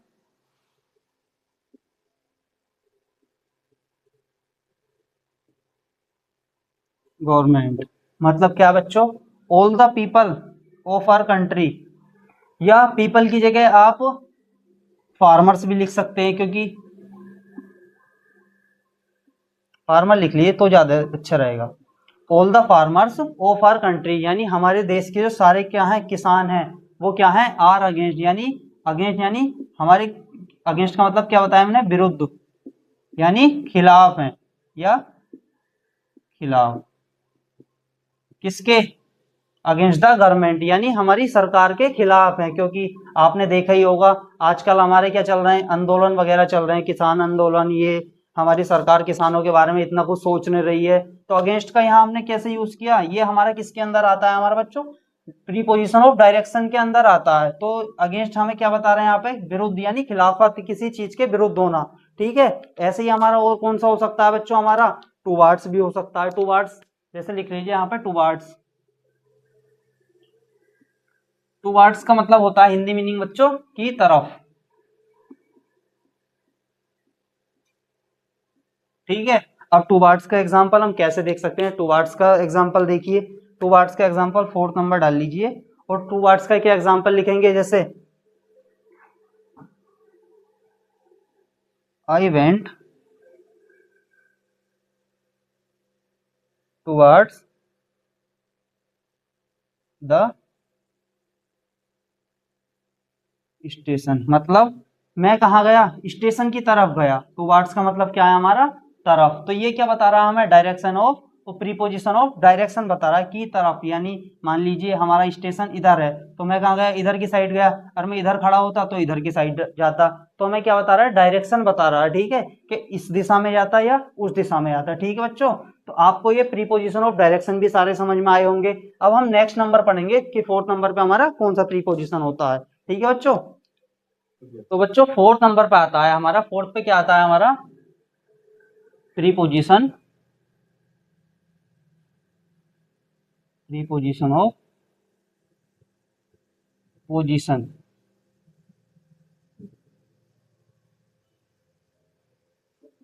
Speaker 1: government. मतलब क्या बच्चों, all the people of our country, या पीपल की जगह आप फार्मर्स भी लिख सकते हैं, क्योंकि फार्मर लिख लिए तो ज्यादा अच्छा रहेगा। All the farmers of our country, यानी हमारे देश के जो सारे क्या हैं किसान हैं, वो क्या हैं, आर अगेंस्ट, यानी अगेंस्ट, यानी हमारे अगेंस्ट का मतलब क्या बताया हमने, विरुद्ध, यानी खिलाफ हैं, या खिलाफ किसके, अगेंस्ट द गवर्नमेंट, यानी हमारी सरकार के खिलाफ है। क्योंकि आपने देखा ही होगा आजकल हमारे क्या चल रहे हैं, आंदोलन वगैरह चल रहे हैं, किसान आंदोलन, ये हमारी सरकार किसानों के बारे में इतना कुछ सोच नहीं रही है। तो अगेंस्ट का यहाँ हमने कैसे यूज किया, ये हमारा किसके अंदर आता है हमारा बच्चों, प्रीपोजिशन ऑफ डायरेक्शन के अंदर आता है। तो अगेंस्ट हमें क्या बता रहे हैं यहाँ पे, विरुद्ध, यानी खिलाफत, किसी चीज के विरुद्ध होना, ठीक है। ऐसे ही हमारा और कौन सा हो सकता है बच्चों, हमारा टूवार्ड्स भी हो सकता है। टूवार्ड्स जैसे लिख लीजिए यहाँ पे टूवार्ड्स, टूवार्ड्स का मतलब होता है हिंदी मीनिंग बच्चों की तरफ, ठीक है। अब टूवार्ड्स का एग्जांपल हम कैसे देख सकते हैं, टूवार्ड्स का एग्जांपल देखिए, टूवार्ड्स का एग्जांपल 4 नंबर डाल लीजिए। और टूवार्ड्स का क्या एग्जांपल लिखेंगे, जैसे I went towards the station मतलब मैं कहाँ गया, स्टेशन की तरफ गया। टुवर्ड्स का मतलब क्या है हमारा, तरफ। तो ये क्या बता रहा है हमें, डायरेक्शन ऑफ, तो प्रीपोजिशन ऑफ डायरेक्शन बता रहा है की तरफ। यानी मान लीजिए हमारा स्टेशन इधर है तो मैं कहाँ गया, इधर की साइड गया। और मैं इधर खड़ा होता तो इधर की साइड जाता। तो हमें क्या बता रहा है, डायरेक्शन बता रहा है, ठीक है, कि इस दिशा में जाता या उस दिशा में जाता। ठीक है बच्चों, तो आपको ये प्रीपोजिशन ऑफ डायरेक्शन भी सारे समझ में आए होंगे। अब हम नेक्स्ट नंबर पढ़ेंगे कि फोर्थ नंबर पे हमारा कौन सा प्रीपोजिशन होता है। ठीक है बच्चों, तो बच्चों फोर्थ नंबर पे आता है हमारा, फोर्थ पे क्या आता है हमारा, प्रीपोजिशन, प्रीपोजिशन ऑफ पोजीशन।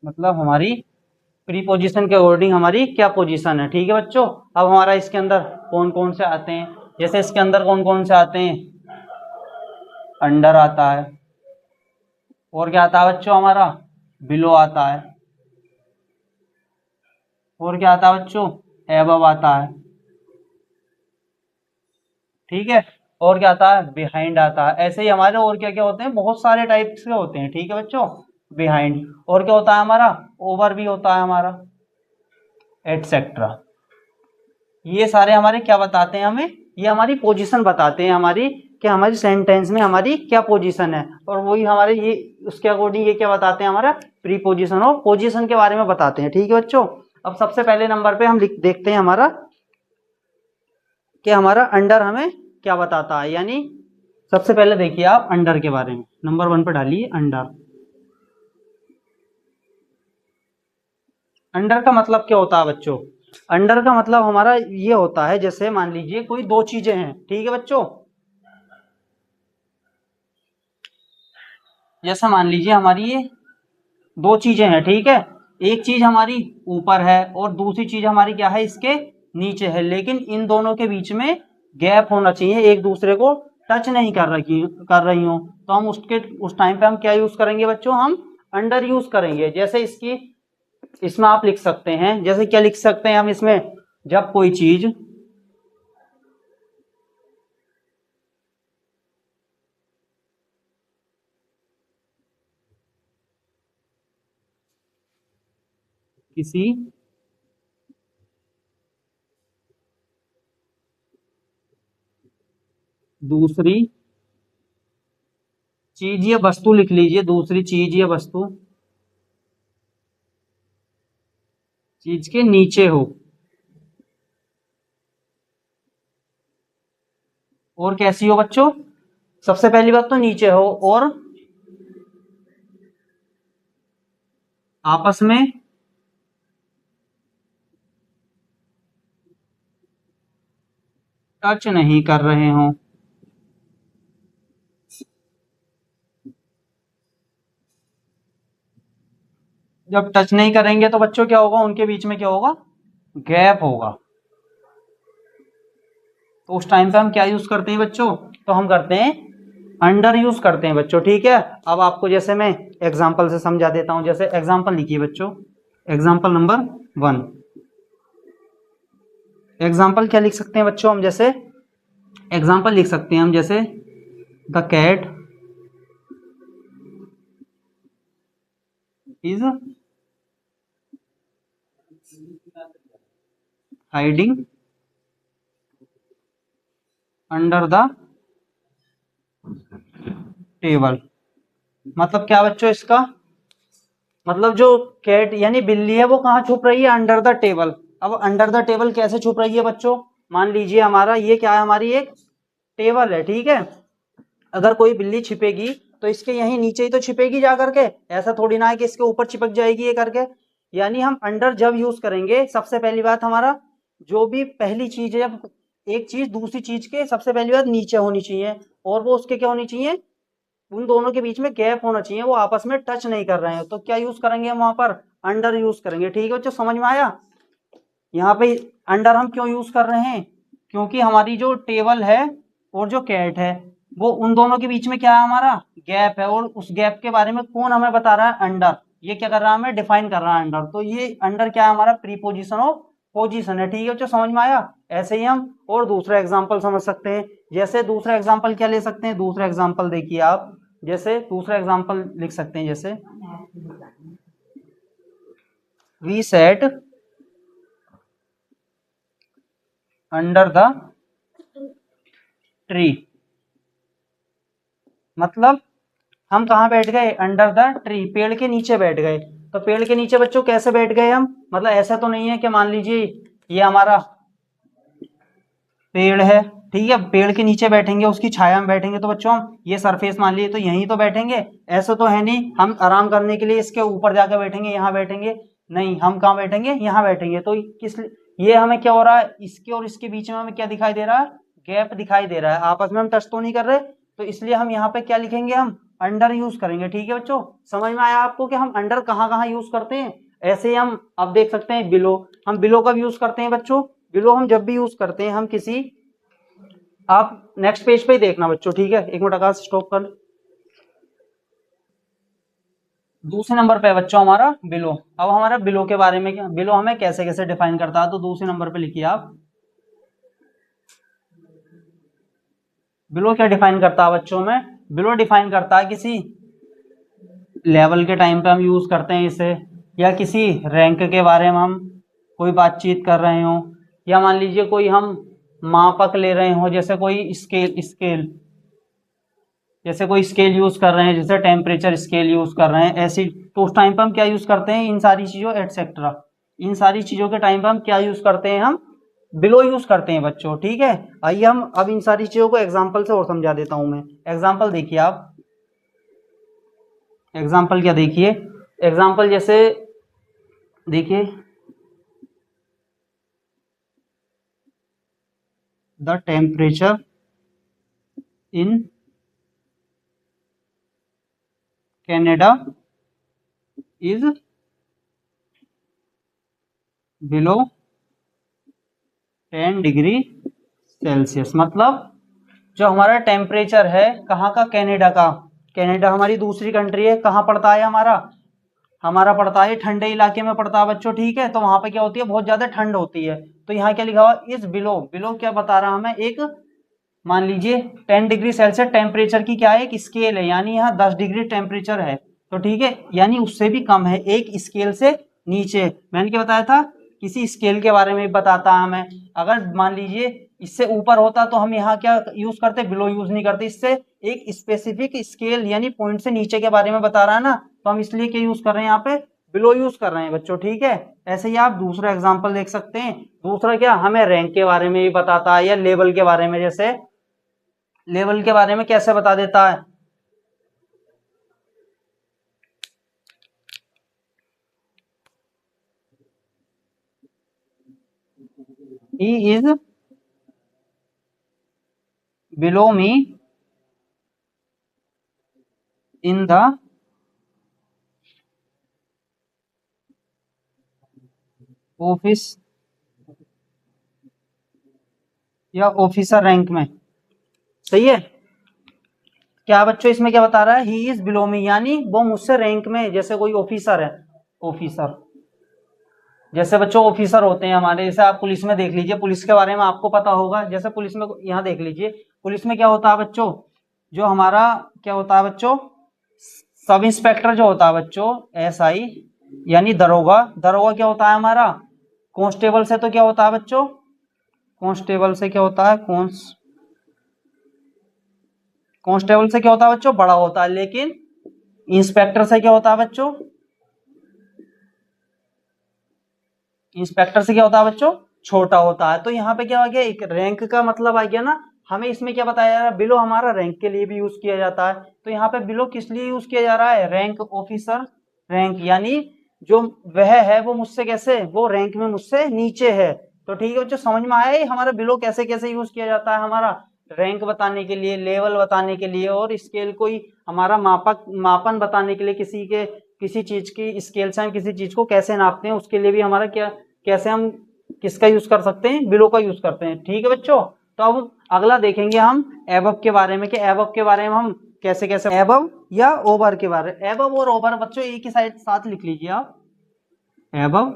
Speaker 1: मतलब हमारी प्रीपोजिशन के अकॉर्डिंग हमारी क्या पोजीशन है। ठीक है बच्चों, अब हमारा इसके अंदर कौन कौन से आते हैं, जैसे इसके अंदर कौन कौन से आते हैं, अंडर आता है, और क्या आता है बच्चों हमारा, बिलो आता है, और क्या आता है बच्चों, एबव आता है। ठीक है, और क्या आता है, बिहाइंड आता है। ऐसे ही हमारे और क्या क्या होते हैं, बहुत सारे टाइप्स के होते हैं। ठीक है बच्चों, बिहाइंड, और क्या होता है हमारा, ओवर भी होता है हमारा, एटसेट्रा। ये सारे हमारे क्या बताते हैं हमें, ये हमारी पोजीशन बताते हैं हमारी, कि हमारी सेंटेंस में हमारी क्या पोजीशन है। और वही हमारे ये उसके अकॉर्डिंग ये क्या बताते हैं, हमारा प्रीपोजिशन और पोजीशन के बारे में बताते हैं। ठीक है बच्चों, अब सबसे पहले नंबर पे हम देखते हैं हमारा कि हमारा अंडर हमें क्या बताता है। यानी सबसे पहले देखिए आप अंडर के बारे में, नंबर 1 पे डालिए अंडर। अंडर का मतलब क्या होता है बच्चों, अंडर का मतलब हमारा ये होता है, जैसे मान लीजिए कोई दो चीजें हैं। ठीक है बच्चों, जैसा मान लीजिए हमारी ये दो चीजें हैं। ठीक है, एक चीज हमारी ऊपर है और दूसरी चीज हमारी क्या है, इसके नीचे है। लेकिन इन दोनों के बीच में गैप होना चाहिए, एक दूसरे को टच नहीं कर रही हो। तो हम उसके उस टाइम पे हम क्या यूज करेंगे बच्चों, हम अंडर यूज करेंगे। जैसे इसकी इसमें आप लिख सकते हैं, जैसे क्या लिख सकते हैं हम इसमें, जब कोई चीज किसी दूसरी चीज या वस्तु, लिख लीजिए दूसरी चीज या वस्तु चीज के नीचे हो। और कैसी हो बच्चों, सबसे पहली बात तो नीचे हो, और आपस में टच नहीं कर रहे हो। जब टच नहीं करेंगे तो बच्चों क्या होगा, उनके बीच में क्या होगा, गैप होगा। तो उस टाइम पे हम क्या यूज करते हैं बच्चों, तो हम करते हैं अंडर यूज करते हैं बच्चों। ठीक है, अब आपको जैसे मैं एग्जांपल से समझा देता हूं। जैसे एग्जांपल लिखिए बच्चों, एग्जांपल नंबर 1। एग्जांपल क्या लिख सकते हैं बच्चों हम, जैसे एग्जांपल लिख सकते हैं हम, जैसे the cat is hiding under the table. मतलब क्या बच्चों इसका, मतलब जो कैट यानी बिल्ली है वो कहाँ छुप रही है, अंडर द टेबल। अब अंडर द टेबल कैसे छुप रही है बच्चों, मान लीजिए हमारा ये क्या है, हमारी एक टेबल है। ठीक है, अगर कोई बिल्ली छिपेगी तो इसके यहीं नीचे ही तो छिपेगी जा करके, ऐसा थोड़ी ना है कि इसके ऊपर चिपक जाएगी ये करके। यानी हम अंडर जब यूज करेंगे, सबसे पहली बात हमारा जो भी पहली चीज है, जब एक चीज दूसरी चीज के सबसे पहली बात नीचे होनी चाहिए, और वो उसके क्या होनी चाहिए, उन दोनों के बीच में गैप होना चाहिए, वो आपस में टच नहीं कर रहे हैं। तो क्या यूज करेंगे हम वहां पर, अंडर यूज करेंगे। ठीक है बच्चों, समझ में आया। यहाँ पे अंडर हम क्यों यूज कर रहे हैं, क्योंकि हमारी जो टेबल है और जो कैट है, वो उन दोनों के बीच में क्या है, हमारा गैप है। और उस गैप के बारे में कौन हमें बता रहा है, अंडर। ये क्या कर रहा है, हमें डिफाइन कर रहा है अंडर। तो ये अंडर क्या है, हमारा प्रीपोजिशन ऑफ पोजीशन है। ठीक है बच्चों, समझ में आया। ऐसे ही हम और दूसरा एग्जांपल समझ सकते हैं। जैसे दूसरा एग्जांपल क्या ले सकते हैं, दूसरा एग्जांपल देखिए आप, जैसे दूसरा एग्जांपल लिख सकते हैं, जैसे we sat under the tree, मतलब हम कहाँ बैठ गए, अंडर द ट्री, पेड़ के नीचे बैठ गए। तो पेड़ के नीचे बच्चों कैसे बैठ गए हम, मतलब ऐसा तो नहीं है कि मान लीजिए ये हमारा पेड़ है, ठीक है, पेड़ के नीचे बैठेंगे, उसकी छाया में बैठेंगे, तो बच्चों हम ये सरफेस मान लीजिए तो यहीं तो बैठेंगे, ऐसा तो है नहीं हम आराम करने के लिए इसके ऊपर जाकर बैठेंगे, यहाँ बैठेंगे, नहीं, हम कहाँ बैठेंगे, यहाँ बैठेंगे। तो किस ये हमें क्या हो रहा है, इसके और इसके बीच में हमें क्या दिखाई दे रहा है, गैप दिखाई दे रहा है, आपस में हम टच तो नहीं कर रहे, तो इसलिए हम यहाँ पे क्या लिखेंगे, हम अंडर यूज करेंगे। ठीक है बच्चों, समझ में आया आपको कि हम अंडर कहाँ कहाँ यूज करते हैं। ऐसे ही हम अब देख सकते हैं बिलो, हम बिलो कब यूज करते हैं बच्चों, बिलो हम जब भी यूज करते हैं हम किसी, आप नेक्स्ट पेज पे ही देखना बच्चों, ठीक है, एक मिनट आकाश स्टॉप कर। दूसरे नंबर पे है बच्चों हमारा बिलो। अब हमारा बिलो के बारे में क्या, बिलो हमें कैसे कैसे डिफाइन करता है, तो दूसरे नंबर पे लिखिए आप, बिलो क्या डिफाइन करता है बच्चों में, बिलो डिफाइन करता है किसी लेवल के टाइम पे हम यूज करते हैं इसे, या किसी रैंक के बारे में हम कोई बातचीत कर रहे हो, या मान लीजिए कोई हम मापक ले रहे हो, जैसे कोई स्केल जैसे कोई स्केल यूज कर रहे हैं, जैसे टेम्परेचर स्केल यूज कर रहे हैं, ऐसी, तो उस टाइम पे हम क्या यूज करते हैं, इन सारी चीजों एटसेट्रा, इन सारी चीजों के टाइम पे हम क्या यूज करते हैं, हम बिलो यूज करते हैं बच्चों। ठीक है, आइए हम अब इन सारी चीजों को एग्जाम्पल से और समझा देता हूं मैं। एग्जाम्पल देखिए आप, एग्जाम्पल क्या देखिए, एग्जाम्पल जैसे देखिए, the temperature in Canada is below 10 degree Celsius, मतलब जो हमारा टेम्परेचर है कहाँ का, कनाडा का, कनाडा हमारी दूसरी कंट्री है, कहाँ पड़ता है हमारा, हमारा पड़ता है ठंडे इलाके में पड़ता है बच्चों। ठीक है, तो वहां पे क्या होती है, बहुत ज्यादा ठंड होती है, तो यहाँ क्या लिखा हुआ, इस बिलो, बिलो क्या बता रहा हमें, एक मान लीजिए 10 डिग्री सेल्सियस टेम्परेचर की क्या है, एक स्केल है, यानी यहाँ 10 डिग्री टेम्परेचर है, तो ठीक है, यानी उससे भी कम है, एक स्केल से नीचे। मैंने क्या बताया था, किसी स्केल के बारे में बताता हमें, अगर मान लीजिए इससे ऊपर होता तो हम यहाँ क्या यूज करते, बिलो यूज नहीं करते, इससे एक स्पेसिफिक स्केल यानी पॉइंट से नीचे के बारे में बता रहा है ना, तो हम इसलिए क्या यूज कर रहे हैं, यहाँ पे बिलो यूज कर रहे हैं बच्चों। ठीक है, ऐसे ही आप दूसरा एग्जांपल देख सकते हैं, दूसरा क्या हमें रैंक के बारे में भी बताता है, या लेवल के बारे में, जैसे लेवल के बारे में कैसे बता देता है, he is below me in the office या ऑफिसर रैंक में। सही है, क्या बच्चों इसमें क्या बता रहा है, ही इज बिलो मी, यानी वो मुझसे रैंक में, जैसे कोई ऑफिसर है, ऑफिसर, जैसे बच्चों ऑफिसर होते हैं हमारे, जैसे आप पुलिस में देख लीजिए, पुलिस के बारे में आपको पता होगा, जैसे पुलिस में यहाँ देख लीजिए, पुलिस में क्या होता है बच्चों, जो हमारा क्या होता है बच्चों, सब इंस्पेक्टर जो होता है बच्चों, एसआई, यानी दरोगा, दरोगा क्या होता है हमारा, कांस्टेबल से तो क्या होता है बच्चों, कांस्टेबल से क्या होता है, कांस्टेबल से क्या होता है बच्चों, बड़ा होता है, लेकिन इंस्पेक्टर से क्या होता है बच्चों, इंस्पेक्टर से क्या होता है बच्चों, छोटा होता है। तो यहाँ पे क्या आ गया, एक रैंक का मतलब आ गया ना, हमें इसमें क्या बताया जा रहा है, बिलो हमारा रैंक के लिए भी यूज किया जाता है, तो यहाँ पे बिलो किस लिए यूज किया जा रहा है, रैंक, ऑफिसर रैंक, यानी जो वह है वो मुझसे कैसे, वो रैंक में मुझसे नीचे है। तो ठीक है बच्चों, समझ में आया है हमारा बिलो कैसे कैसे यूज किया जाता है, हमारा रैंक बताने के लिए, लेवल बताने के लिए, और स्केल कोई हमारा मापक, मापन बताने के लिए, किसी के किसी चीज की स्केल से हम किसी चीज को कैसे नापते हैं, उसके लिए भी हमारा क्या, कैसे हम किसका यूज कर सकते हैं, बिलो का यूज करते हैं। ठीक है बच्चों, तो अब अगला देखेंगे हम एबव के बारे में, कि एबव के बारे में हम कैसे कैसे, एबव या ओवर के बारे, एबव और ओवर बच्चों एक ही साइड साथ लिख लीजिए आप, एबव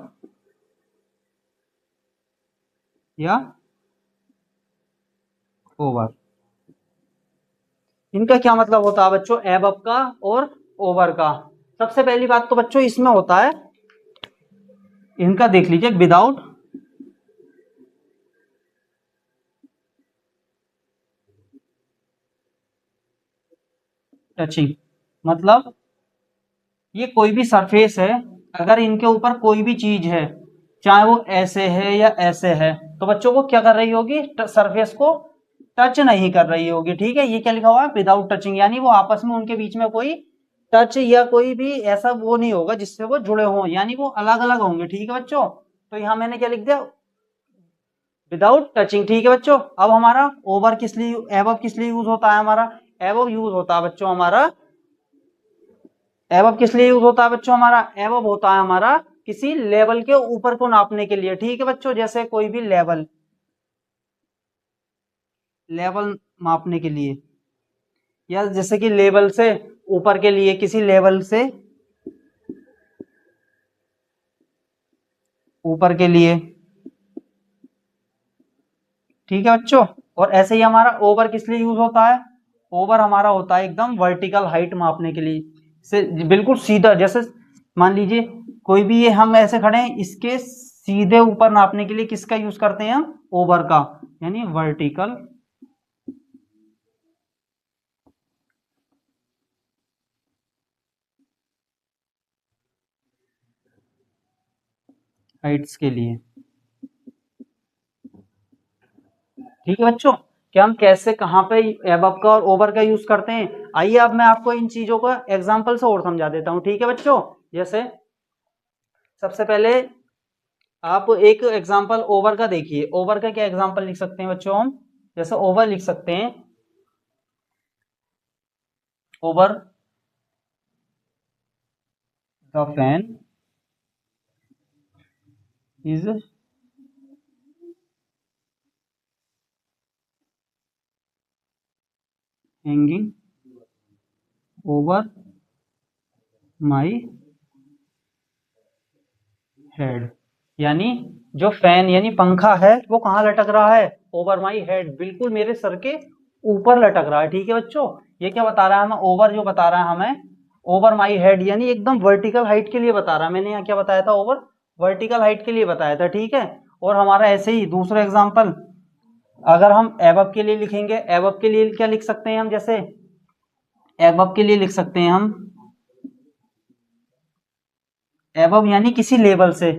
Speaker 1: या ओवर। इनका क्या मतलब होता है बच्चों, एबव का और ओवर का। सबसे पहली बात तो बच्चों इसमें होता है, इनका देख लीजिए, विदाउट टचिंग। मतलब ये कोई भी सरफेस है, अगर इनके ऊपर कोई भी चीज है, चाहे वो ऐसे है या ऐसे है, तो बच्चों को क्या कर रही होगी, सरफेस को टच नहीं कर रही होगी। ठीक है, ये क्या लिखा हुआ है, विदाउट टचिंग, यानी वो आपस में उनके बीच में कोई टच या कोई भी ऐसा वो नहीं होगा जिससे वो जुड़े हों, यानी वो अलग अलग होंगे। ठीक है बच्चों, तो यहां मैंने क्या लिख दिया, विदाउट टचिंग। ठीक है बच्चों, अब हमारा ओवर किस लिए, एबव किस लिए यूज होता है, हमारा एबव यूज होता है बच्चों, हमारा एबव किस लिए यूज होता है बच्चों, हमारा एबव होता है हमारा किसी लेवल के ऊपर को नापने के लिए। ठीक है बच्चों, जैसे कोई भी लेवल, लेवल मापने के लिए, या जैसे कि लेवल से ऊपर के लिए, किसी लेवल से ऊपर के लिए। ठीक है बच्चों, और ऐसे ही हमारा ओवर किस लिए यूज होता है, ओवर हमारा होता है एकदम वर्टिकल हाइट मापने के लिए, से बिल्कुल सीधा, जैसे मान लीजिए कोई भी ये हम ऐसे खड़े हैं, इसके सीधे ऊपर नापने के लिए किसका यूज करते हैं हम, ओवर का, यानी वर्टिकल हाइट्स के लिए। ठीक है बच्चों, कि हम कैसे कहाँ पे एबव का और ओवर का यूज करते हैं, आइए अब मैं आपको इन चीजों को एग्जांपल से और समझा देता हूँ। ठीक है बच्चों, जैसे सबसे पहले आप एक एग्जांपल ओवर का देखिए, ओवर का क्या एग्जांपल लिख सकते हैं बच्चों हम, जैसे ओवर लिख सकते हैं, over the fan is hanging over my head, यानी जो फैन यानी पंखा है वो कहाँ लटक रहा है, ओवर माई हेड, बिल्कुल मेरे सर के ऊपर लटक रहा है। ठीक है बच्चों, ये क्या बता रहा है हमें, ओवर जो बता रहा है हमें, ओवर माई हेड यानी एकदम वर्टिकल हाइट के लिए बता रहा है। मैंने यहाँ क्या बताया था, ओवर वर्टिकल हाइट के लिए बताया था। ठीक है, और हमारा ऐसे ही दूसरा एग्जाम्पल अगर हम एबव के लिए लिखेंगे, एबव के लिए क्या लिख सकते हैं हम, जैसे एबव के लिए लिख सकते हैं हम, एबव यानी किसी लेवल से,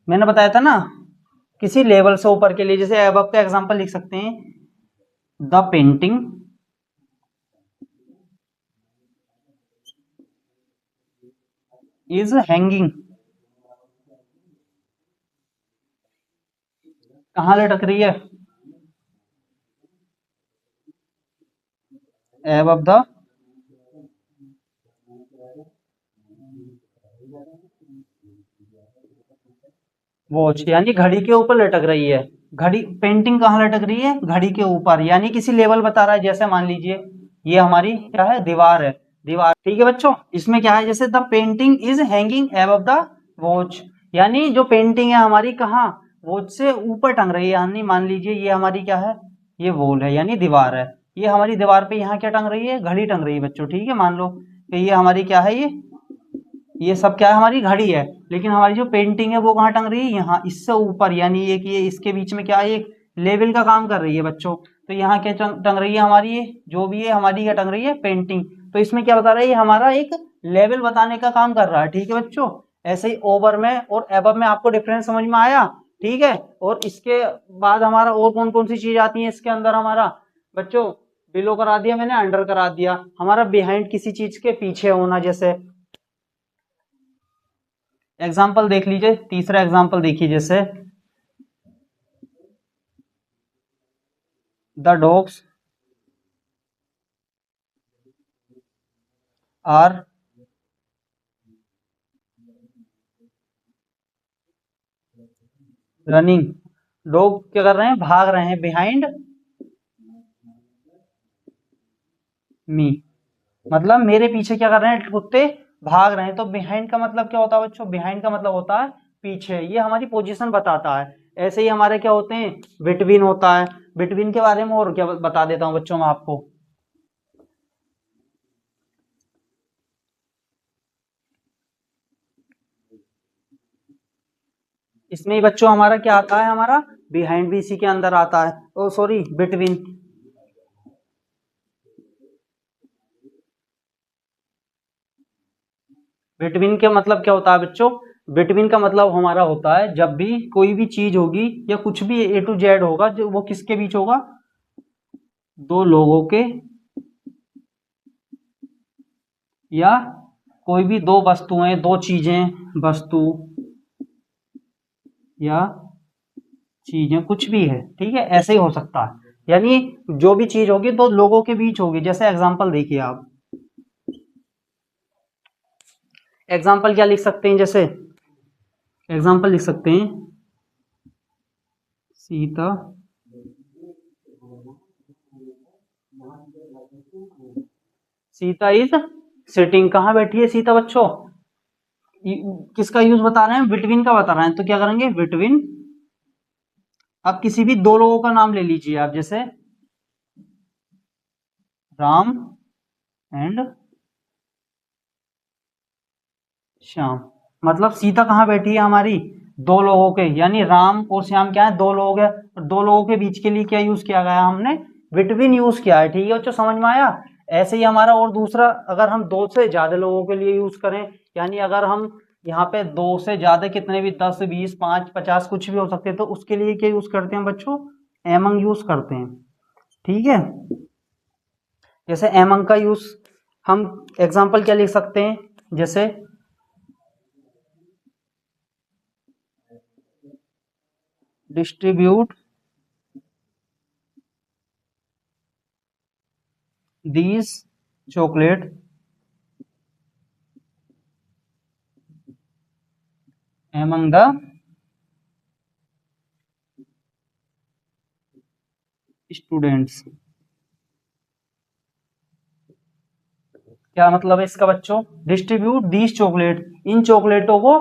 Speaker 1: मैंने बताया था ना, किसी लेवल से ऊपर के लिए, जैसे एबव का एग्जांपल लिख सकते हैं, द पेंटिंग इज हैंगिंग, कहाँ लटक रही है, एबव द वॉच, यानी घड़ी के ऊपर लटक रही है। घड़ी, पेंटिंग कहाँ लटक रही है, घड़ी के ऊपर, यानी किसी लेवल बता रहा है। जैसे मान लीजिए ये हमारी क्या है, दीवार है, दीवार। ठीक है बच्चों, इसमें क्या है, जैसे the painting is hanging above the watch, यानी जो पेंटिंग है हमारी कहाँ, वॉच से ऊपर टंग रही है। यानी मान लीजिए ये हमारी क्या है, ये वॉल है यानी दीवार है, ये हमारी दीवार पे यहाँ क्या टंग रही है, घड़ी टंग रही है बच्चों। ठीक है, मान लो कि ये हमारी क्या है, ये सब क्या है, हमारी घड़ी है, लेकिन हमारी जो पेंटिंग है वो कहाँ टंग रही है, यहाँ इससे ऊपर, यानी ये कि ये इसके बीच में क्या है, एक लेवल का काम कर रही है बच्चों। तो यहाँ क्या टंग रही है हमारी, ये जो भी है हमारी क्या टंग रही है, पेंटिंग। तो इसमें क्या बता रहा है, ये हमारा एक लेवल बताने का काम कर रहा है। ठीक है बच्चों, ऐसे ही ओवर में और एबव में आपको डिफरेंस समझ में आया। ठीक है, और इसके बाद हमारा और कौन कौन सी चीज आती है इसके अंदर, हमारा बच्चों बिलो करा दिया मैंने, अंडर करा दिया, हमारा बिहाइंड किसी चीज के पीछे होना। जैसे एग्जाम्पल देख लीजिए, तीसरा एग्जाम्पल देखिए, जैसे the dogs are running, dog क्या कर रहे हैं, भाग रहे हैं, बिहाइंड मी, मतलब मेरे पीछे क्या कर रहे हैं कुत्ते, भाग रहे हैं। तो बिहाइंड का मतलब क्या होता है बच्चों, बिहाइंड का मतलब होता है पीछे, ये हमारी पोजीशन बताता है। ऐसे ही हमारे क्या होते हैं, बिटवीन होता है। बिटवीन के बारे में और क्या बता देता हूँ बच्चों मैं आपको। इसमें ही बच्चों हमारा क्या आता है, हमारा बिहाइंड भी इसी के अंदर आता है, ओ सॉरी बिटवीन। बिटवीन के मतलब क्या होता है बच्चों, बिटवीन का मतलब हमारा होता है जब भी कोई भी चीज होगी या कुछ भी ए टू जेड होगा, जो वो किसके बीच होगा, दो लोगों के, या कोई भी दो वस्तुएं, दो चीजें, वस्तु या चीजें, कुछ भी है, ठीक है, ऐसे ही हो सकता है। यानी जो भी चीज होगी दो लोगों के बीच होगी। जैसे एग्जांपल देखिए आप, एग्जांपल क्या लिख सकते हैं, जैसे एग्जांपल लिख सकते हैं, सीता सीता इज सिटिंग, कहाँ बैठी है सीता बच्चों, किसका यूज बता रहे हैं, बिटवीन का बता रहे हैं, तो क्या करेंगे बिटवीन। अब किसी भी दो लोगों का नाम ले लीजिए आप, जैसे राम एंड श्याम। मतलब सीता कहाँ बैठी है हमारी, दो लोगों के, यानी राम और श्याम क्या है, दो लोग है, और दो लोगों के बीच के लिए क्या यूज किया गया, हमने बिटवीन यूज किया है, ठीक है बच्चों, समझ में आया। ऐसे ही हमारा और दूसरा, अगर हम दो से ज्यादा लोगों के लिए यूज करें, यानी अगर हम यहाँ पे दो से ज्यादा कितने भी 10 20 5 50 कुछ भी हो सकते हैं, तो उसके लिए क्या यूज करते हैं बच्चों, एमंग यूज करते हैं, ठीक है। जैसे एमंग का यूज हम एग्जाम्पल क्या लिख सकते हैं, जैसे distribute these chocolate among the students। क्या मतलब है इसका बच्चों, डिस्ट्रीब्यूट दीज चॉकलेट, इन चॉकलेटों को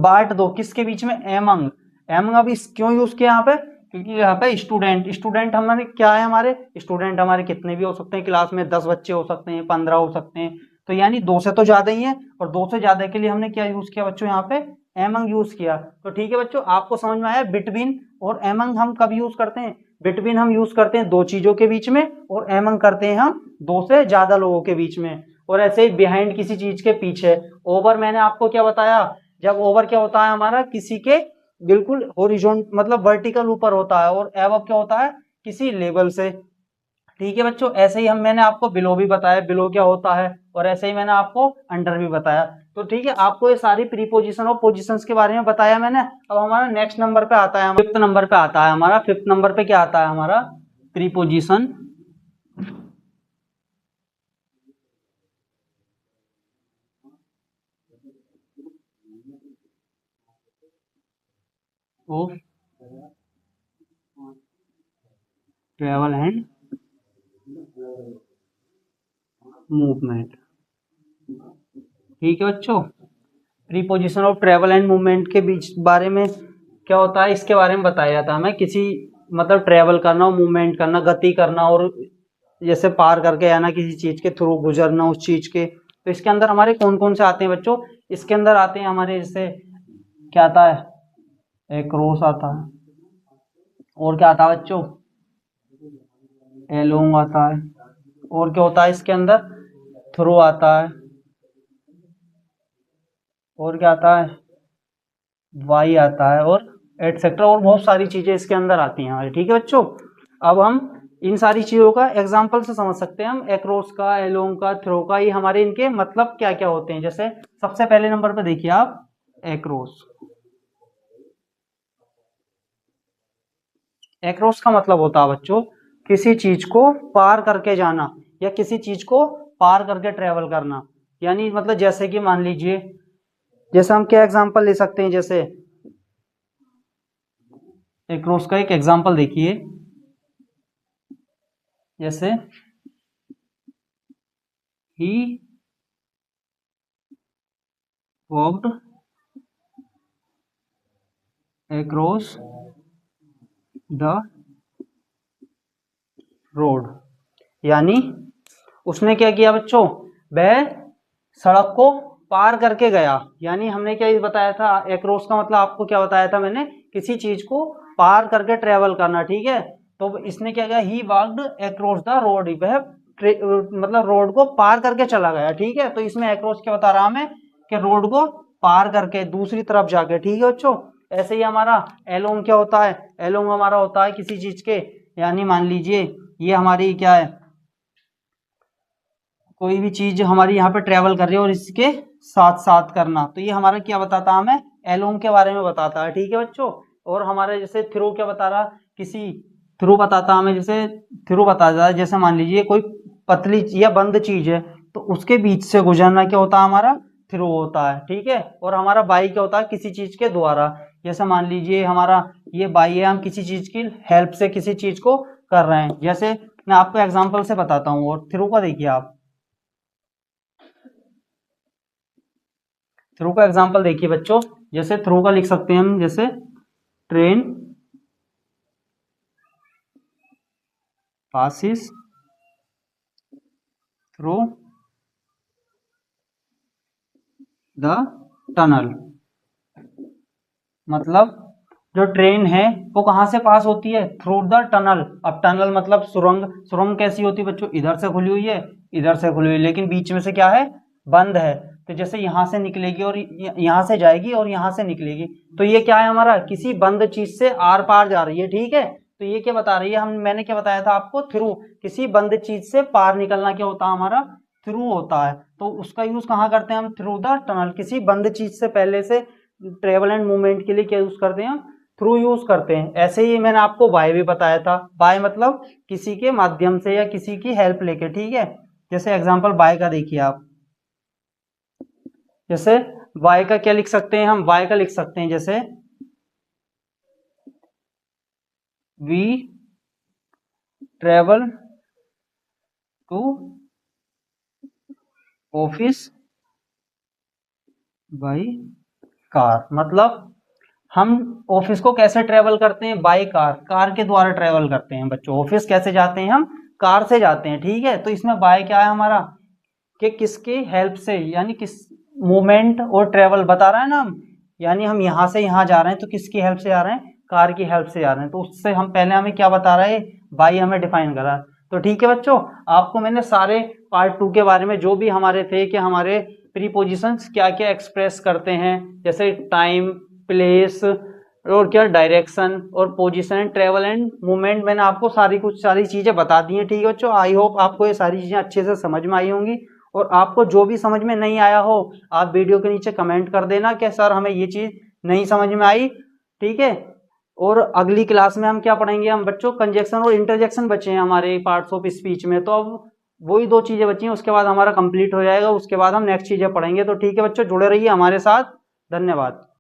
Speaker 1: बांट दो, किसके बीच में, एमंग। एमंग अब इस क्यों यूज किया यहाँ पे, क्योंकि यहाँ पे स्टूडेंट, स्टूडेंट हमारे क्या है, हमारे स्टूडेंट हमारे कितने भी हो सकते हैं, क्लास में 10 बच्चे हो सकते हैं, 15 हो सकते हैं, तो यानी दो से तो ज्यादा ही है, और दो से ज्यादा के लिए हमने क्या यूज किया बच्चों, यहाँ पे एमंग यूज किया। तो ठीक है बच्चों, आपको समझ में आया बिटवीन और एमंग हम कब यूज करते हैं, बिटवीन हम यूज करते हैं दो चीजों के बीच में, और एमंग करते हैं हम दो से ज्यादा लोगों के बीच में। और ऐसे ही बिहाइंड किसी चीज के पीछे। ओवर मैंने आपको क्या बताया, जब ओवर क्या होता है हमारा, किसी के बिल्कुल होरिजोन मतलब वर्टिकल ऊपर होता है, और एबव क्या होता है, किसी लेवल से, ठीक है बच्चों। ऐसे ही हम मैंने आपको बिलो भी बताया, बिलो क्या होता है, और ऐसे ही मैंने आपको अंडर भी बताया। तो ठीक है, आपको ये सारी प्रीपोजिशन और पोजिशंस के बारे में बताया मैंने। अब हमारा नेक्स्ट नंबर पे आता है, फिफ्थ नंबर पे आता है हमारा, फिफ्थ नंबर पे क्या आता है हमारा, preposition of travel and movement, ठीक है बच्चों। Preposition of travel and movement के बीच बारे में क्या होता है, इसके बारे में बताया जाता है हमें, किसी मतलब ट्रेवल करना और मूवमेंट करना, गति करना, और जैसे पार करके आना, किसी चीज के थ्रू गुजरना उस चीज के। तो इसके अंदर हमारे कौन कौन से आते हैं बच्चों, इसके अंदर आते हैं हमारे, जैसे क्या आता है, एक्रॉस आता है, और क्या आता है बच्चों, एलोंग आता है, और क्या होता है इसके अंदर, थ्रू आता है, और क्या आता है, वाई आता है, और एटसेट्रा, और बहुत सारी चीजें इसके अंदर आती हैं हमारे, ठीक है बच्चों। अब हम इन सारी चीजों का एग्जाम्पल से समझ सकते हैं हम, एक्रॉस का, एलोंग का, थ्रो का, ये हमारे इनके मतलब क्या क्या होते हैं। जैसे सबसे पहले नंबर पे देखिए आप, एक्रॉस। एक्रॉस का मतलब होता है बच्चों, किसी चीज को पार करके जाना, या किसी चीज को पार करके ट्रेवल करना। यानी मतलब जैसे कि मान लीजिए, जैसे हम क्या एग्जांपल ले सकते हैं, जैसे एक्रॉस का एक एग्जांपल देखिए, जैसे ही वॉक्ड across द रोड, यानी उसने क्या किया बच्चों, वह सड़क को पार करके गया। यानी हमने क्या बताया था, एक्रॉस का मतलब आपको क्या बताया था मैंने, किसी चीज को पार करके ट्रेवल करना, ठीक है। तो इसने क्या किया, ही वॉक्ड एक्रॉस द रोड, वह मतलब रोड को पार करके चला गया, ठीक है। तो इसमें एक्रॉस क्या बता रहा हमें कि रोड को पार करके दूसरी तरफ जाके, ठीक है बच्चों। ऐसे ही हमारा एलोंग क्या होता है, एलोंग हमारा होता है किसी चीज के, यानी मान लीजिए ये हमारी क्या है, कोई भी चीज हमारी यहाँ पे ट्रेवल कर रही है और इसके साथ साथ करना, तो ये हमारा क्या बताता है, हमें एलोंग के बारे में बताता है, ठीक है बच्चों। और हमारे जैसे थ्रू क्या बता रहा, किसी थ्रू बताता हमें, जैसे थ्रू बताता है, जैसे मान लीजिए कोई पतली या बंद चीज है तो उसके बीच से गुजरना क्या होता है, हमारा थ्रू होता है, ठीक है। और हमारा बाई क्या होता है, किसी चीज के द्वारा, जैसे मान लीजिए हमारा ये बाई है, हम किसी चीज की हेल्प से किसी चीज को कर रहे हैं। जैसे मैं आपको एग्जाम्पल से बताता हूँ, और थ्रू का देखिए आप, थ्रू का एग्जांपल देखिए बच्चों, जैसे थ्रू का लिख सकते हैं हम, जैसे train passes through the tunnel, मतलब जो ट्रेन है वो कहाँ से पास होती है, थ्रू द टनल। अब टनल मतलब सुरंग, सुरंग कैसी होती है बच्चों, इधर से खुली हुई है, इधर से खुली हुई है, लेकिन बीच में से क्या है, बंद है। तो जैसे यहाँ से निकलेगी और यहाँ से जाएगी और यहाँ से निकलेगी, तो ये क्या है हमारा, किसी बंद चीज से आर पार जा रही है, ठीक है। तो ये क्या बता रही है, हम मैंने क्या बताया था आपको, थ्रू, किसी बंद चीज से पार निकलना क्या होता है हमारा, थ्रू होता है। तो उसका यूज कहाँ करते हैं हम, थ्रू द टनल, किसी बंद चीज से पहले से ट्रेवल एंड मूवमेंट के लिए क्या यूज करते हैं, थ्रू यूज करते हैं। ऐसे ही मैंने आपको बाय भी बताया था, बाय मतलब किसी के माध्यम से या किसी की हेल्प लेके, ठीक है। जैसे एग्जांपल बाय का देखिए आप, जैसे बाय का क्या लिख सकते हैं हम, बाय का लिख सकते हैं जैसे we travel to office by car, मतलब हम ऑफिस को कैसे ट्रेवल करते हैं, बाय कार, कार के द्वारा ट्रेवल करते हैं बच्चों। ऑफिस कैसे जाते हैं हम, कार से जाते हैं, ठीक है। तो इसमें बाय क्या है हमारा, कि किसकी हेल्प से, यानी किस मूवमेंट और ट्रेवल बता रहा है ना हम, यानी हम यहाँ से यहाँ जा रहे हैं तो किसकी हेल्प से जा रहे हैं, कार की हेल्प से जा रहे हैं। तो उससे हम पहले हमें क्या बता रहा है, बाय हमें डिफाइन करा। तो ठीक है बच्चों, आपको मैंने सारे पार्ट 2 के बारे में जो भी हमारे थे कि हमारे प्रीपोजिशंस क्या क्या एक्सप्रेस करते हैं, जैसे टाइम, प्लेस और क्या डायरेक्शन और पोजीशन, ट्रेवल एंड मूवमेंट, मैंने आपको सारी चीजें बता दी हैं, ठीक है बच्चों। आई होप आपको ये सारी चीजें अच्छे से समझ में आई होंगी। और आपको जो भी समझ में नहीं आया हो, आप वीडियो के नीचे कमेंट कर देना कि सर हमें ये चीज नहीं समझ में आई, ठीक है। और अगली क्लास में हम क्या पढ़ेंगे, हम बच्चों कंजक्शन और इंटरजेक्शन बचे हैं हमारे पार्ट्स ऑफ स्पीच में, तो अब वही 2 चीजें बची हैं, उसके बाद हमारा कंप्लीट हो जाएगा, उसके बाद हम नेक्स्ट चीजें पढ़ेंगे। तो ठीक है बच्चों, जुड़े रहिए हमारे साथ, धन्यवाद।